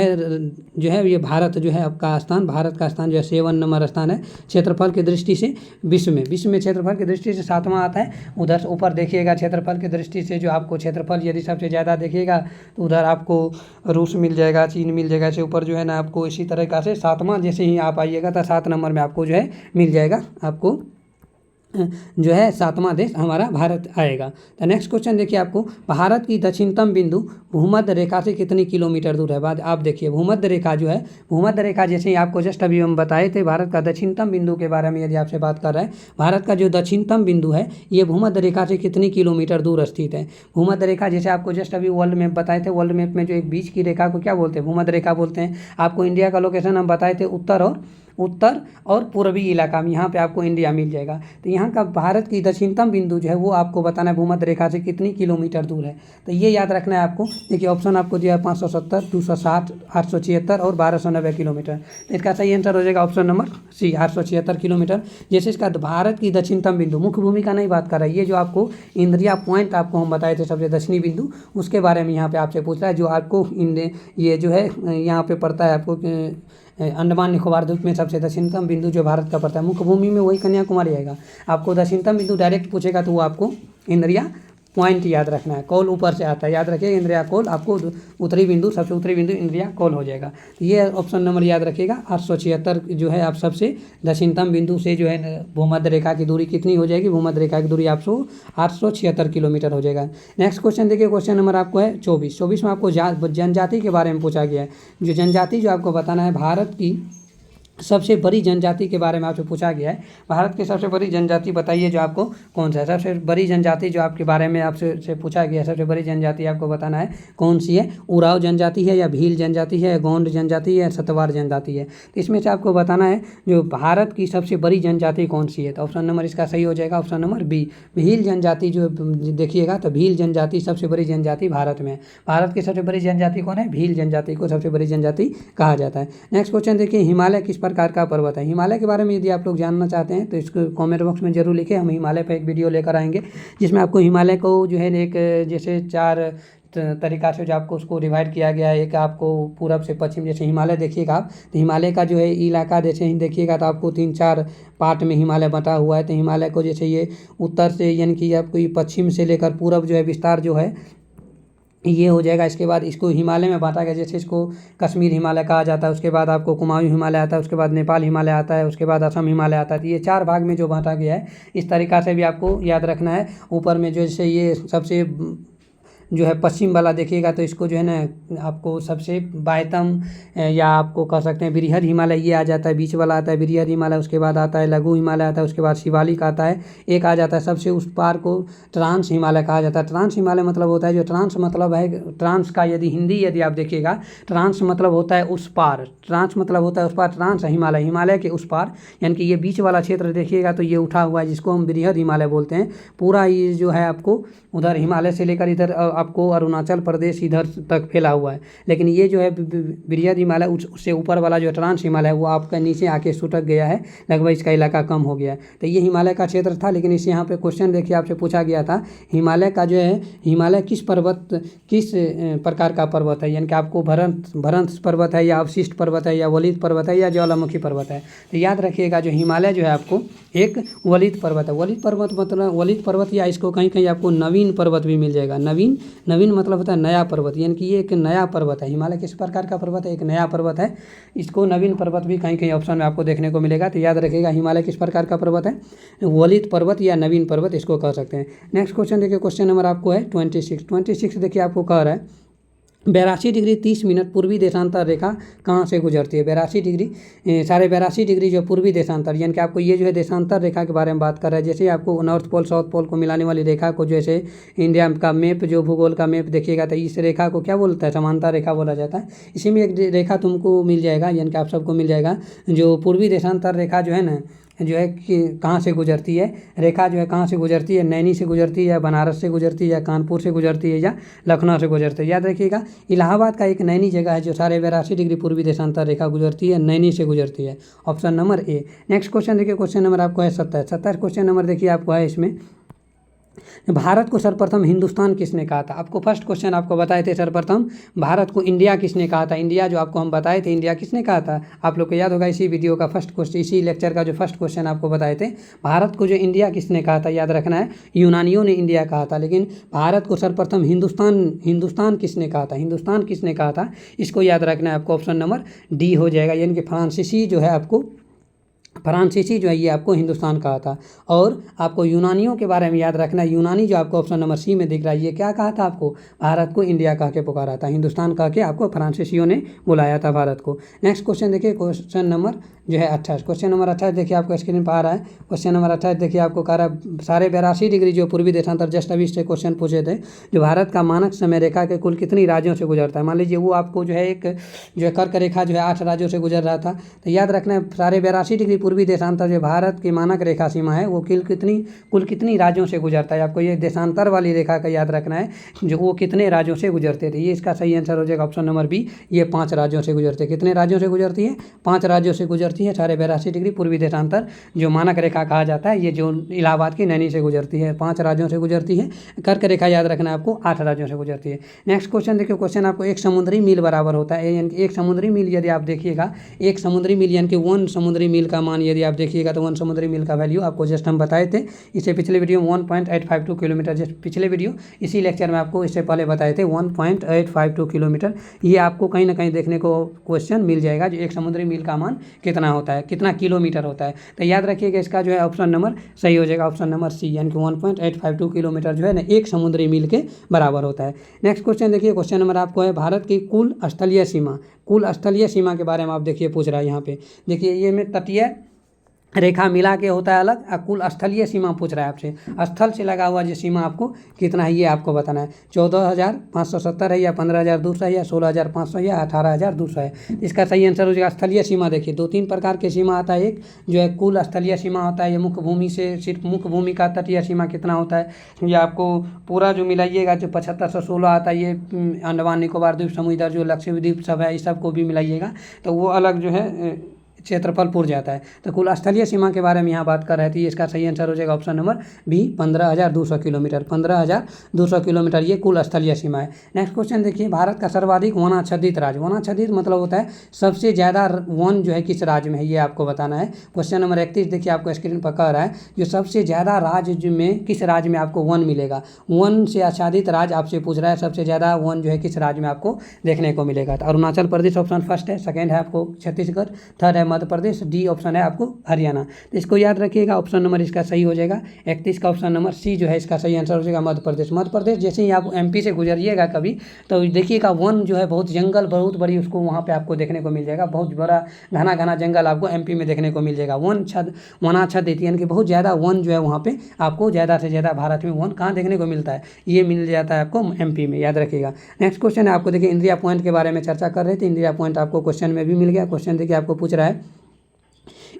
है ये भारत जो है आपका स्थान भारत का स्थान जो है 7 नंबर स्थान है क्षेत्रफल की दृष्टि से विश्व में क्षेत्रफल की दृष्टि से 7वां आता है। उधर ऊपर देखिएगा क्षेत्रफल की दृष्टि से जो आपको क्षेत्रफल यदि सबसे ज़्यादा देखिएगा तो उधर आपको रूस मिल जाएगा, चीन मिल जाएगा। ऐसे ऊपर जो है ना आपको इसी तरीक़ा से 7वां जैसे ही आप आइएगा तो 7 नंबर में आपको जो है मिल जाएगा आपको जो है 7वां देश हमारा भारत आएगा। तो नेक्स्ट क्वेश्चन देखिए आपको भारत की दक्षिणतम बिंदु भूमध्य रेखा से कितनी किलोमीटर दूर है। बाद आप देखिए भूमध्य रेखा जैसे ही आपको जस्ट अभी हम बताए थे भारत का दक्षिणतम बिंदु के बारे में यदि आपसे बात कर रहे हैं भारत का जो दक्षिणतम बिंदु है ये भूमध्य रेखा से कितनी किलोमीटर दूर स्थित है। भूमध्य रेखा जैसे आपको जस्ट अभी वर्ल्ड मैप बताए थे, वर्ल्ड मैप में जो एक बीच की रेखा को क्या बोलते हैं, भूमध्य रेखा बोलते हैं। आपको इंडिया का लोकेशन हम बताए थे उत्तर और पूर्वी इलाका में, यहाँ पे आपको इंडिया मिल जाएगा। तो यहाँ का भारत की दक्षिणतम बिंदु जो है वो आपको बताना है भूमध्य रेखा से कितनी किलोमीटर दूर है। तो ये याद रखना है आपको। देखिए ऑप्शन आपको दिया है 570, 260, 876 और 1290 किलोमीटर। तो इसका सही आंसर हो जाएगा ऑप्शन नंबर सी 876 किलोमीटर। जैसे इसका भारत की दक्षिणतम बिंदु मुख्य भूमि का नहीं बात कर रहा है, ये जो आपको इंद्रिया पॉइंट आपको हम बताए थे सबसे दक्षिणी बिंदु उसके बारे में यहाँ पे आपसे पूछ रहा है जो आपको ये जो है यहाँ पे पड़ता है आपको अंडमान निकोबार द्वीप में सबसे दक्षिणतम बिंदु जो भारत का पड़ता है, मुख्य भूमि में वही कन्याकुमारी आएगा। आपको दक्षिणतम बिंदु डायरेक्ट पूछेगा तो वो आपको इंद्रिया पॉइंट याद रखना है। कौल ऊपर से आता है, याद रखिए इंद्रिया कौल, आपको उत्तरी बिंदु, सबसे उत्तरी बिंदु इंद्रिया कौल हो जाएगा। तो ये ऑप्शन नंबर याद रखिएगा। 876 जो है आप सबसे दक्षिणतम बिंदु से जो है भूमध्य रेखा की दूरी कितनी हो जाएगी, भूमध्य रेखा की दूरी आपको 876 किलोमीटर हो जाएगा। नेक्स्ट क्वेश्चन देखिए, क्वेश्चन नंबर आपको है 24 में आपको जनजाति के बारे में पूछा गया है। जो जनजाति जो आपको बताना है, भारत की सबसे बड़ी जनजाति के बारे में आपसे पूछा गया है। भारत की सबसे बड़ी जनजाति बताइए जो आपको कौन सा है। सबसे बड़ी जनजाति जो आपके बारे में आपसे पूछा गया है, सबसे बड़ी जनजाति आपको बताना है कौन सी है। उराव जनजाति है या भील जनजाति है, गोंड जनजाति है, सतवार जनजाति है। तो इसमें से आपको बताना है जो भारत की सबसे बड़ी जनजाति कौन सी है। तो ऑप्शन नंबर इसका सही हो जाएगा ऑप्शन नंबर बी, भील जनजाति। जो देखिएगा तो भील जनजाति सबसे बड़ी जनजाति भारत में है। भारत की सबसे बड़ी जनजाति कौन है, भील जनजाति को सबसे बड़ी जनजाति कहा जाता है। नेक्स्ट क्वेश्चन देखिए, हिमालय किस प्रकार का पर्वत है। हिमालय के बारे में यदि आप लोग जानना चाहते हैं तो इसको कमेंट बॉक्स में जरूर लिखें। हम हिमालय पर एक वीडियो लेकर आएंगे जिसमें आपको हिमालय को जो है एक जैसे 4 तरीका से जो आपको उसको डिवाइड किया गया है। एक आपको पूरब से पश्चिम, जैसे हिमालय देखिएगा आप तो हिमालय का जो है इलाका जैसे ही देखिएगा तो आपको 3-4 पार्ट में हिमालय बटा हुआ है। तो हिमालय को जैसे ये उत्तर से यानी कि आपको ये पश्चिम से लेकर पूरब जो है विस्तार जो है ये हो जाएगा। इसके बाद इसको हिमालय में बांटा गया, जैसे इसको कश्मीर हिमालय कहा जाता है, उसके बाद आपको कुमाऊं हिमालय आता है, उसके बाद नेपाल हिमालय आता है, उसके बाद असम हिमालय आता है। तो ये 4 भाग में जो बांटा गया है, इस तरीक़ा से भी आपको याद रखना है। ऊपर में जो जैसे ये सबसे जो है पश्चिम वाला देखिएगा तो इसको जो है ना आपको सबसे बायतम या आपको कह सकते हैं बृहद हिमालय ये आ जाता है। बीच वाला आता है बृहद हिमालय, उसके बाद आता है लघु हिमालय आता है, उसके बाद शिवालिक आता है, एक आ जाता है सबसे उस पार को ट्रांस हिमालय कहा जाता है। ट्रांस हिमालय मतलब होता है जो ट्रांस मतलब है, ट्रांस का यदि हिंदी यदि आप देखिएगा, ट्रांस मतलब होता है उस पार, ट्रांस मतलब होता है उस पार, ट्रांस हिमालय, हिमालय के उस पार, यानी कि ये बीच वाला क्षेत्र देखिएगा तो ये उठा हुआ है जिसको हम बृहद हिमालय बोलते हैं। पूरा ये जो है आपको उधर हिमालय से लेकर इधर आपको अरुणाचल प्रदेश इधर तक फैला हुआ है। लेकिन ये जो है बृहद हिमालय उससे ऊपर वाला जो ट्रांस हिमालय है वो आपका नीचे आके सुटक गया है, लगभग इसका इलाका कम हो गया है। तो ये हिमालय का क्षेत्र था। लेकिन इस यहाँ पे क्वेश्चन देखिए आपसे पूछा गया था हिमालय का जो है, हिमालय किस प्रकार का पर्वत है, यानी कि आपको भरंत पर्वत है या अवशिष्ट पर्वत है या वलित पर्वत है या ज्वालामुखी पर्वत है। तो याद रखिएगा जो हिमालय जो है आपको एक वलित पर्वत है। वलित पर्वत मतलब वलित पर्वत या इसको कहीं कहीं आपको नवीन पर्वत भी मिल जाएगा। नवीन मतलब होता है नया पर्वत, यानी कि ये एक नया पर्वत है। हिमालय किस प्रकार का पर्वत है, एक नया पर्वत है। इसको नवीन पर्वत भी कहीं कहीं ऑप्शन में आपको देखने को मिलेगा। तो याद रखिएगा हिमालय किस प्रकार का पर्वत है, वलित पर्वत या नवीन पर्वत इसको कह सकते हैं। नेक्स्ट क्वेश्चन देखिए, क्वेश्चन नंबर आपको है 26 देखिए आपको कह रहा है 82 डिग्री 30 मिनट पूर्वी देशांतर रेखा कहाँ से गुजरती है। 82 डिग्री 82.5 डिग्री जो पूर्वी देशांतर, यानी कि आपको ये जो है देशांतर रेखा के बारे में बात कर रहा है। जैसे आपको नॉर्थ पोल साउथ पोल को मिलाने वाली रेखा को, जैसे इंडिया का मैप जो भूगोल का मैप देखिएगा तो इस रेखा को क्या बोलता है, समांतर रेखा बोला जाता है। इसी में एक रेखा तुमको मिल जाएगा, यानी कि आप सबको मिल जाएगा जो पूर्वी देशांतर रेखा जो है ना, जो है कि कहाँ से गुजरती है, रेखा जो है कहाँ से गुजरती है, नैनी से गुजरती है या बनारस से गुजरती है या कानपुर से गुजरती है या लखनऊ से गुजरती है। याद रखिएगा इलाहाबाद का एक नैनी जगह है जो 82.5 डिग्री पूर्वी देशांतर रेखा गुजरती है, नैनी से गुजरती है, option number A. Next question देखिए, क्वेश्चन नंबर आपको है 27 क्वेश्चन नंबर देखिए आपको है इसमें, भारत को सर्वप्रथम हिंदुस्तान किसने कहा था। आपको फर्स्ट क्वेश्चन आपको बताए थे सर्वप्रथम भारत को इंडिया किसने कहा था। इंडिया जो आपको हम बताए थे इंडिया किसने कहा था, आप लोग को याद होगा। इसी वीडियो का फर्स्ट क्वेश्चन, इसी लेक्चर का जो फर्स्ट क्वेश्चन आपको बताए थे, भारत को जो इंडिया किसने कहा था, याद रखना है यूनानियों ने इंडिया कहा था। लेकिन भारत को सर्वप्रथम हिंदुस्तान किसने कहा था, हिंदुस्तान किसने कहा था, इसको याद रखना है आपको। ऑप्शन नंबर डी हो जाएगा, यानी कि फ्रांसीसी जो है आपको, फ्रांसीसी जो है ये आपको हिंदुस्तान कहा था। और आपको यूनानियों के बारे में याद रखना है, यूनानी जो आपको ऑप्शन नंबर सी में दिख रहा है ये क्या कहा था, आपको भारत को इंडिया कह के पुकारा था, हिंदुस्तान कह के आपको फ्रांसीसियों ने बुलाया था भारत को। नेक्स्ट क्वेश्चन देखिए, क्वेश्चन नंबर जो है 28, क्वेश्चन नंबर 28 देखिए आपको स्क्रीन पर आ रहा है। क्वेश्चन नंबर 28 देखिए आपको कह रहा है 82.5 डिग्री जो पूर्वी देशांतर, जस्ट अभी से क्वेश्चन पूछे थे, जो भारत का मानक समय रेखा के कुल कितनी राज्यों से गुजरता है। मान लीजिए वो आपको जो है एक जो है कर्क रेखा जो है 8 राज्यों से गुजर रहा था। तो याद रखना है 82.5 डिग्री पूर्वी देशांतर जो भारत की मानक रेखा सीमा है वो कुल कितनी राज्यों से गुजरता है। आपको ये देशांतर वाली रेखा का याद रखना है, जो वो कितने राज्यों से गुजरते थे। ये इसका सही आंसर हो जाएगा ऑप्शन नंबर बी, ये 5 राज्यों से गुजरते। कितने राज्यों से गुजरती है? 5 राज्यों से गुजरती है। 82.5 डिग्री पूर्वी देशांतर जो मानक रेखा कहा जाता है, ये जो इलाहाबाद की नैनी से गुजरती है, 5 राज्यों से गुजरती है। कर्क रेखा याद रखना है आपको, 8 राज्यों से गुजरती है। नेक्स्ट क्वेश्चन देखिए, क्वेश्चन आपको 1 समुद्री मील बराबर होता है, यानी कि 1 समुद्री मील यदि आप देखिएगा, 1 समुद्री मील यानी कि 1 समुद्री मील का मान यदि आप देखिएगा तो 1 समुद्री मील का वैल्यू आपको जस्ट हम बताए थे इससे पिछले वीडियो में 1.852 किलोमीटर। जस्ट पिछले वीडियो इसी लेक्चर में आपको इससे पहले बताए थे 1.852 किलोमीटर। ये आपको कहीं ना कहीं देखने को क्वेश्चन मिल जाएगा, जो 1 समुद्री मील का मान कितना होता है, कितना किलोमीटर होता है। तो याद रखिएगा इसका जो है ऑप्शन नंबर सही हो जाएगा, ऑप्शन नंबर सी, यानी कि 1.852 किलोमीटर जो है ना 1 समुद्री मील के बराबर होता है। नेक्स्ट क्वेश्चन देखिए, क्वेश्चन नंबर आपको है भारत की कुल स्थलीय सीमा के बारे में आप देखिए पूछ रहा है यहाँ पे। देखिए ये में तटीय रेखा मिला के होता है अलग, कुल स्थलीय सीमा पूछ रहा है आपसे। स्थल से लगा हुआ जो सीमा आपको कितना है ये आपको बताना है। 14,570 है या 15,200 है या 16,500 है या 18,200 है। इसका सही आंसर हो जाएगा स्थलीय सीमा। देखिए 2-3 प्रकार की सीमा आता है, एक जो है कुल स्थलीय सीमा होता है, ये मुख्य भूमि से सिर्फ मुख्य भूमि का तटीय सीमा कितना होता है, ये आपको पूरा जो मिलाइएगा जो 7516 आता है, ये अंडमान निकोबार द्वीप समूह इधर जो लक्षद्वीप सब है इस सब को भी मिलाइएगा तो वो अलग जो है क्षेत्रफल पूर जाता है। तो कुल स्थलीय सीमा के बारे में यहाँ बात कर रहे थे, इसका सही आंसर हो जाएगा option number B, 15,200 kilometre. 15,200 kilometre ये कुल स्थलीय सीमा है। नेक्स्ट क्वेश्चन देखिए, भारत का सर्वाधिक वनाच्छादित राज्य, वनाच्छादित मतलब होता है सबसे ज़्यादा वन जो है किस राज्य में है, ये आपको बताना है। क्वेश्चन नंबर 31 देखिए आपको स्क्रीन पर कह रहा है जो सबसे ज़्यादा राज्य में किस राज्य में आपको वन मिलेगा। वन से आच्छादित राज्य आपसे पूछ रहा है, सबसे ज़्यादा वन जो है किस राज्य में आपको देखने को मिलेगा। तो अरुणाचल प्रदेश ऑप्शन फर्स्ट है, सेकेंड है आपको छत्तीसगढ़, थर्ड है मध्य प्रदेश, डी ऑप्शन है आपको हरियाणा। तो इसको याद रखिएगा, ऑप्शन नंबर इसका सही हो जाएगा 31 का ऑप्शन नंबर सी जो है इसका सही आंसर हो जाएगा मध्य प्रदेश। मध्य प्रदेश जैसे ही आप एमपी से गुजरिएगा कभी तो देखिएगा वन जो है बहुत जंगल बहुत बड़ी उसको वहाँ पे आपको देखने को मिल जाएगा, बहुत बड़ा घना घना जंगल आपको एमपी में देखने को मिल जाएगा। वनाच्छादित यानी कि बहुत ज़्यादा वन जो है वहाँ पे आपको ज़्यादा से ज़्यादा भारत में वन कहाँ देखने को मिलता है, ये मिल जाता है आपको एमपी में, याद रखिएगा। नेक्स्ट क्वेश्चन है आपको देखिए इंडिया पॉइंट के बारे में चर्चा कर रहे थे, इंडिया पॉइंट आपको क्वेश्चन में भी मिल गया। क्वेश्चन देखिए आपको पूछ रहा है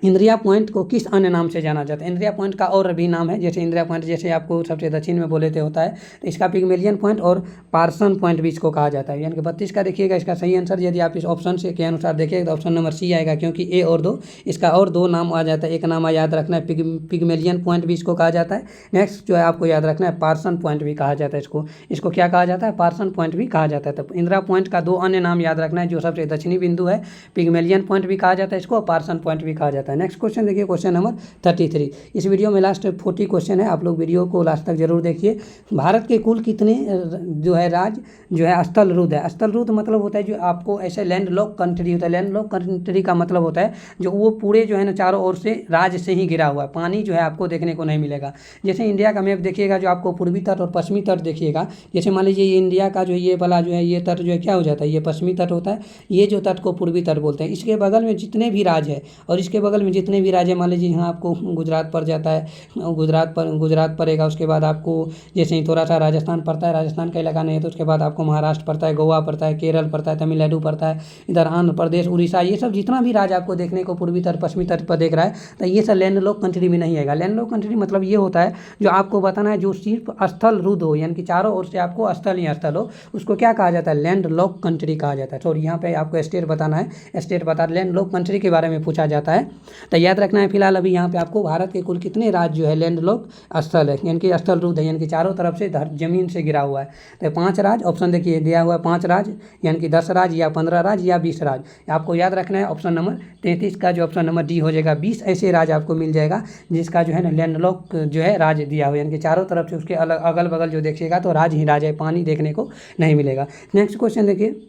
इंद्रिया पॉइंट को किस अन्य नाम से जाना जाता है। इंद्रिया पॉइंट का और भी नाम है, जैसे इंद्रिया पॉइंट जैसे आपको सबसे दक्षिण में बोले थे होता है, तो इसका पिग्मेलियन पॉइंट और पार्सन पॉइंट भी इसको कहा जाता है। यानी कि 32 का देखिएगा इसका सही आंसर यदि आप इस ऑप्शन से के अनुसार देखिएगा तो ऑप्शन नंबर सी आएगा, क्योंकि ए और 2 इसका और 2 नाम आ जाता है। एक नाम याद रखना है पिग्मेलियन पॉइंट भी इसको कहा जाता है। नेक्स्ट जो है आपको याद रखना है पार्सन पॉइंट भी कहा जाता है, इसको क्या कहा जाता है, पार्सन पॉइंट भी कहा जाता है। तो इंदिरा पॉइंट का 2 अन्य नाम याद रखना है, जो सबसे दक्षिणी बिंदु है पिग्मेलियन पॉइंट भी कहा जाता है इसको, पार्सन पॉइंट भी कहा जाता है। नेक्स्ट क्वेश्चन देखिए, क्वेश्चन नंबर 33। इस वीडियो में लास्ट 40 क्वेश्चन है, आप लोग वीडियो को लास्ट तक जरूर देखिए। भारत के कुल कितने जो है राज्य जो है स्थल रुद्ध है। स्थल रुद्ध मतलब होता है जो आपको ऐसे लैंड लॉक कंट्री होता है। लैंड लॉक कंट्री का मतलब होता है जो वो पूरे जो है ना चारों ओर से राज्य से ही घिरा हुआ है, पानी जो है आपको देखने को नहीं मिलेगा। जैसे इंडिया का मैप देखिएगा जो आपको पूर्वी तट और पश्चिमी तट देखिएगा, जैसे मान लीजिए ये इंडिया का जो ये वाला जो है ये तट जो है क्या हो जाता है, ये पश्चिमी तट होता है, ये जो तट को पूर्वी तट बोलते हैं। इसके बगल में जितने भी राज्य है और इसके बगल में जितने भी राज्य, मान लीजिए यहाँ आपको गुजरात पड़ जाता है, गुजरात पड़ेगा, उसके बाद आपको जैसे ही थोड़ा सा राजस्थान पड़ता है, राजस्थान का इलाका नहीं है तो उसके बाद आपको महाराष्ट्र पड़ता है, गोवा पड़ता है, केरल पड़ता है, तमिलनाडु पड़ता है, इधर आंध्र प्रदेश, उड़ीसा, ये सब जितना भी राज्य आपको देखने को पूर्वी तट पश्चिमी तट पर देख रहा है तो ये सब लैंड लॉक कंट्री में नहीं आएगा। लैंड लॉक कंट्री मतलब ये होता है जो आपको बताना है जो सिर्फ स्थल रुद्ध हो, यानी कि चारों ओर से आपको स्थल ही स्थल हो, उसको क्या कहा जाता है, लैंड लॉक कंट्री कहा जाता है। सॉरी यहाँ पे आपको स्टेट बताना है, स्टेट बता लैंड लॉक कंट्री के बारे में पूछा जाता है। तो याद रखना है फिलहाल अभी यहाँ पे आपको भारत के कुल कितने राज्य जो है लैंड लॉक स्थल है, यानी कि स्थल रुद्ध है, यानी कि चारों तरफ से जमीन से घिरा हुआ है। तो 5 राज्य ऑप्शन देखिए दिया हुआ है, 5 राज्य यानी कि 10 राज्य या 15 राज्य या 20 राज्य। आपको याद रखना है ऑप्शन नंबर 33 का जो ऑप्शन नंबर डी हो जाएगा, 20 ऐसे राज्य आपको मिल जाएगा जिसका जो है ना लैंड लॉक जो है राज्य दिया हुआ है, यानी कि चारों तरफ से उसके अलग अगल बगल जो देखिएगा तो राज्य ही राज्य है, पानी देखने को नहीं मिलेगा। नेक्स्ट क्वेश्चन देखिए,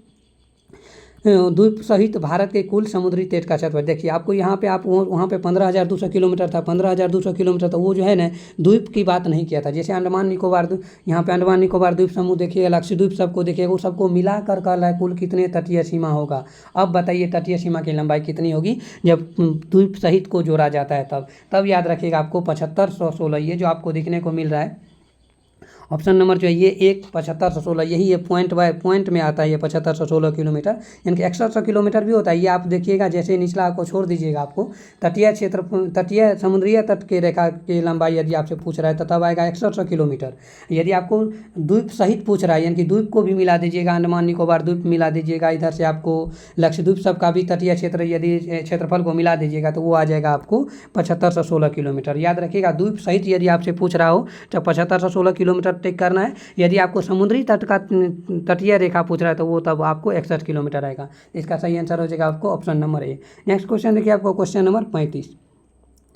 द्वीप सहित भारत के कुल समुद्री तट का क्षेत्रफल देखिए आपको यहाँ पे आप वहाँ पे 15,200 किलोमीटर था, 15,200 किलोमीटर तो वो जो है ना द्वीप की बात नहीं किया था। जैसे अंडमान निकोबार, यहाँ पे अंडमान निकोबार द्वीप समूह देखिएगा, लक्षद्वीप सबको देखिएगा, वो सबको मिला कर कल है कुल कितने तटीय सीमा होगा। अब बताइए तटीय सीमा की लंबाई कितनी होगी जब द्वीप सहित को जोड़ा जाता है, तब याद रखिएगा आपको 7516 ये जो आपको देखने को मिल रहा है ऑप्शन नंबर जो है ये 7516 यही ये पॉइंट बाय पॉइंट में आता है, ये 7516 किलोमीटर, यानी कि 6100 किलोमीटर भी होता है। ये आप देखिएगा जैसे निचला आपको छोड़ दीजिएगा, आपको तटीय क्षेत्र, तटीय समुद्रीय तट के रेखा की लंबाई यदि आपसे पूछ रहा है तो तब आएगा 6100 किलोमीटर। यदि आपको द्वीप सहित पूछ रहा है, यानी कि द्वीप को भी मिला दीजिएगा, अंडमान निकोबार द्वीप मिला दीजिएगा, इधर से आपको लक्षद्वीप सबका भी तटीय क्षेत्र यदि क्षेत्रफल को मिला दीजिएगा तो वो आ जाएगा आपको 7516 किलोमीटर। याद रखिएगा द्वीप सहित यदि आपसे पूछ रहा हो तो 7516 किलोमीटर टिक करना है। यदि आपको समुद्री तट का तटीय रेखा पूछ रहा है तो वो तब आपको 61 किलोमीटर आएगा। इसका सही आंसर हो जाएगा आपको option number A. Next question देखिए आपको क्वेश्चन नंबर 35।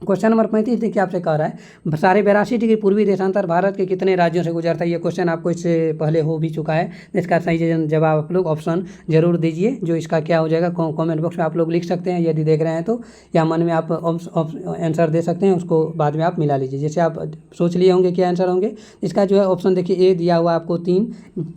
क्वेश्चन नंबर 35 देखिए आपसे कह रहा है साढ़े 82 डिग्री पूर्वी देशांतर भारत के कितने राज्यों से गुजरता है। ये क्वेश्चन आपको इससे पहले हो भी चुका है। इसका सही जवाब आप लोग ऑप्शन जरूर दीजिए, जो इसका क्या हो जाएगा कमेंट बॉक्स में आप लोग लिख सकते हैं यदि देख रहे हैं तो, या मन में आप आंसर दे सकते हैं, उसको बाद में आप मिला लीजिए जैसे आप सोच लिए होंगे क्या आंसर होंगे। इसका जो है ऑप्शन देखिए ए दिया हुआ आपको 3,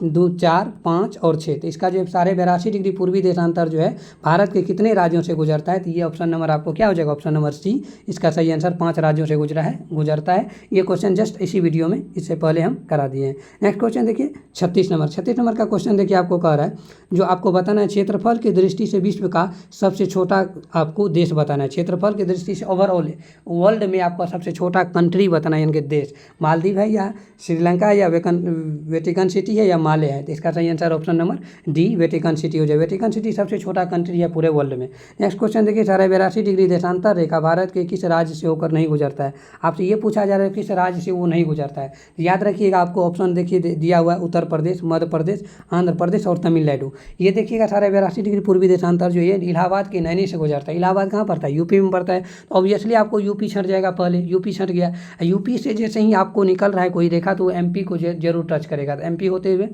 2, 4, 5 और 6। तो इसका जो साढ़े 82 डिग्री पूर्वी देशांतर जो है भारत के कितने राज्यों से गुजरता है, तो ये ऑप्शन नंबर आपको क्या हो जाएगा ऑप्शन नंबर सी। इसका सही आंसर 5 राज्यों से गुजरता है। ये क्वेश्चन जस्ट इसी वीडियो में इससे पहले हम करा दिए हैं। नेक्स्ट क्वेश्चन देखिए 36 नंबर का क्वेश्चन देखिए आपको कह रहा है जो आपको बताना है क्षेत्रफल की दृष्टि से विश्व का सबसे छोटा आपको देश बताना है। क्षेत्रफल की दृष्टि से ओवरऑल वर्ल्ड में आपका सबसे छोटा कंट्री बताना है, यानी कि देश मालदीव है या श्रीलंका या वेटिकन सिटी है या माले है। तो इसका सही answer option number D Vatican city हो जाए। वेटिकन सिटी सबसे छोटा कंट्री है पूरे वर्ल्ड में। नेक्स्ट क्वेश्चन देखिए साढ़े 82 डिग्री देशांतर रेखा भारत के किस राज्य से होकर नहीं गुजरता है। आपसे ये पूछा जा रहा है किस राज्य से वो नहीं गुजरता है। याद रखिएगा आपको ऑप्शन देखिए दिया हुआ है उत्तर प्रदेश, मध्य प्रदेश, आंध्र प्रदेश और तमिलनाडु। ये देखिएगा साढ़े 82 डिग्री पूर्वी देशांतर जो है इलाहाबाद के नैनी से गुजरता है। इलाहाबाद कहाँ पड़ता है, यूपी में पड़ता है। तो ऑब्वियसली आपको यूपी छट जाएगा, पहले यूपी छट गया। यूपी से जैसे ही आपको निकल रहा है कोई रेखा तो एमपी को जरूर टच करेगा। तो एमपी होते हुए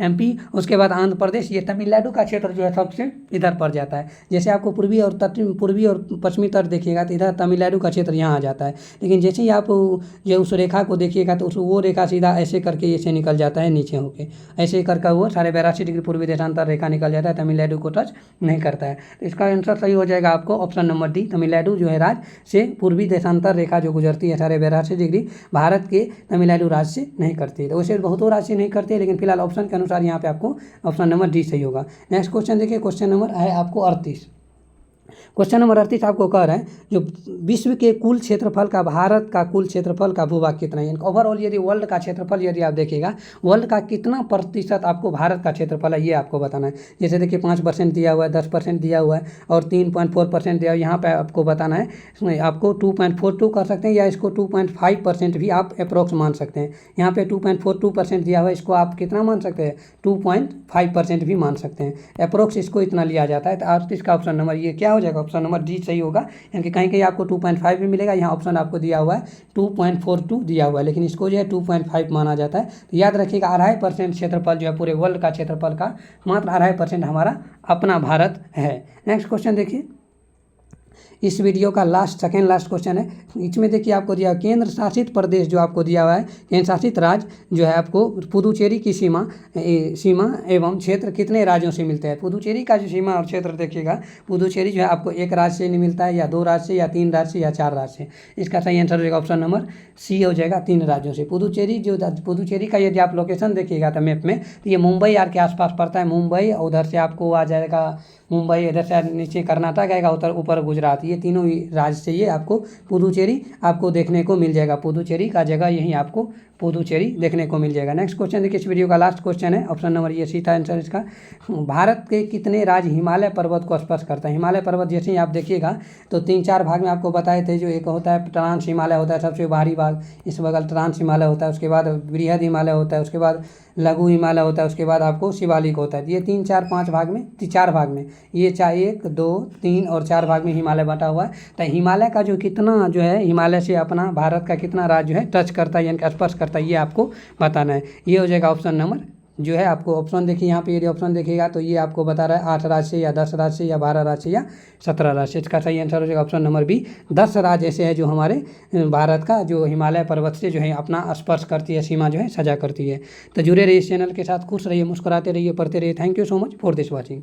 एमपी, उसके बाद आंध्र प्रदेश, ये तमिलनाडु का क्षेत्र जो है सबसे इधर पड़ जाता है। जैसे आपको पूर्वी और पश्चिमी तट देखिएगा तो इधर तमिलनाडु का क्षेत्र यहाँ आ जाता है। लेकिन जैसे ही आप जो उस रेखा को देखिएगा तो वो रेखा सीधा ऐसे करके ऐसे निकल जाता है नीचे होके, ऐसे करके वो साढ़े 82 डिग्री पूर्वी देशांतर रेखा निकल जाता है, तमिलनाडु को टच नहीं करता है। तो इसका आंसर सही हो जाएगा आपको ऑप्शन नंबर डी। तमिलनाडु जो है राज्य से पूर्वी देशांतर रेखा जो गुजरती है साढ़े 82 डिग्री भारत के तमिलनाडु राज्य से नहीं करती है। तो वैसे बहुतों राज्य से नहीं करती है, लेकिन फिलहाल ऑप्शन के अनुसार यहाँ पे आपको ऑप्शन नंबर डी सही होगा। नेक्स्ट क्वेश्चन देखिए क्वेश्चन नंबर है आपको 38। क्वेश्चन नंबर 38 आपको कह रहा है जो विश्व के कुल क्षेत्रफल का भारत का कुल क्षेत्रफल का भूभाग कितना है। ओवरऑल यदि वर्ल्ड का क्षेत्रफल यदि आप देखिएगा वर्ल्ड का कितना प्रतिशत आपको भारत का क्षेत्रफल है ये आपको बताना है। जैसे देखिए 5% दिया हुआ है, 10% दिया हुआ है और 3.4% दिया हुआ है। यहाँ पर आपको बताना है, आपको 2.42 कर सकते हैं या इसको 2.5% भी आप अप्रोक्स मान सकते हैं। यहाँ पे 2.42% दिया हुआ है, इसको आप कितना मान सकते हैं 2.5% भी मान सकते हैं। अप्रोक्स इसको इतना लिया जाता है। तो 38 का ऑप्शन नंबर ये क्या हो जाएगा ऑप्शन नंबर डी सही होगा। यानी कि कहीं कहीं आपको 2.5 भी मिलेगा, यहाँ ऑप्शन आपको दिया हुआ है 2.42 दिया हुआ है, लेकिन इसको जो है 2.5 माना जाता है। तो याद रखिएगा 2.5% क्षेत्रफल जो है पूरे वर्ल्ड का क्षेत्रफल का मात्र 2.5% हमारा अपना भारत है। नेक्स्ट क्वेश्चन देखिए इस वीडियो का सेकेंड लास्ट क्वेश्चन है। इसमें देखिए आपको दिया केंद्र शासित प्रदेश जो आपको दिया हुआ है, केंद्र शासित राज्य जो है आपको पुदुचेरी की सीमा एवं क्षेत्र कितने राज्यों से मिलते हैं। पुदुचेरी का जो सीमा और क्षेत्र देखिएगा, पुदुचेरी जो है आपको एक राज्य से नहीं मिलता है या 2 राज्य से या 3 राज्य से या 4 राज्य से। इसका सही आंसर हो जाएगा ऑप्शन नंबर सी हो जाएगा, 3 राज्यों से। पुदुचेरी का यदि आप लोकेशन देखिएगा तो मैप में तो ये मुंबई यार के आसपास पड़ता है। मुंबई उधर से आपको आ जाएगा, मुंबई इधर से नीचे कर्नाटक आएगा, उधर ऊपर गुजरात, ये तीनों राज्य से ये आपको पुदुचेरी आपको देखने को मिल जाएगा। पुदुचेरी का जगह यहीं आपको पुदुचेरी देखने को मिल जाएगा। नेक्स्ट क्वेश्चन देखिए इस वीडियो का लास्ट क्वेश्चन है, ऑप्शन नंबर ये सी था आंसर इसका। भारत के कितने राज्य हिमालय पर्वत को स्पर्श करता है। हिमालय पर्वत जैसे ही आप देखिएगा तो 3-4 भाग में आपको बताए थे। जो एक होता है ट्रांस हिमालय होता है सबसे बाहरी भाग, इस बगल ट्रांस हिमालय होता है, उसके बाद बृहद हिमालय होता है, उसके बाद लघु हिमालय होता है, उसके बाद आपको शिवालिक होता है। ये 3, 4, 5 भाग में 4 भाग में ये 1, 2, 3 और 4 भाग में हिमालय बांटा हुआ है। तो हिमालय का जो कितना जो है हिमालय से अपना भारत का कितना राज्य जो है टच करता है यानी कि स्पर्श करता है, ये आपको बताना है। ये हो जाएगा ऑप्शन नंबर जो है आपको ऑप्शन देखिए यहाँ पे यदि ऑप्शन देखिएगा तो ये आपको बता रहा है 8 राज्य से या 10 राज्य से या 12 राज्य से या 17 राज्य से। इसका सही आंसर हो जाएगा ऑप्शन नंबर बी, 10 राज्य ऐसे है जो हमारे भारत का जो हिमालय पर्वत से जो है अपना स्पर्श करती है, सीमा जो है सजा करती है। तो जुड़े रहिए इस चैनल के साथ, खुश रहिए, मुस्कुराते रहिए, पढ़ते रहिए। Thank you so much for this watching.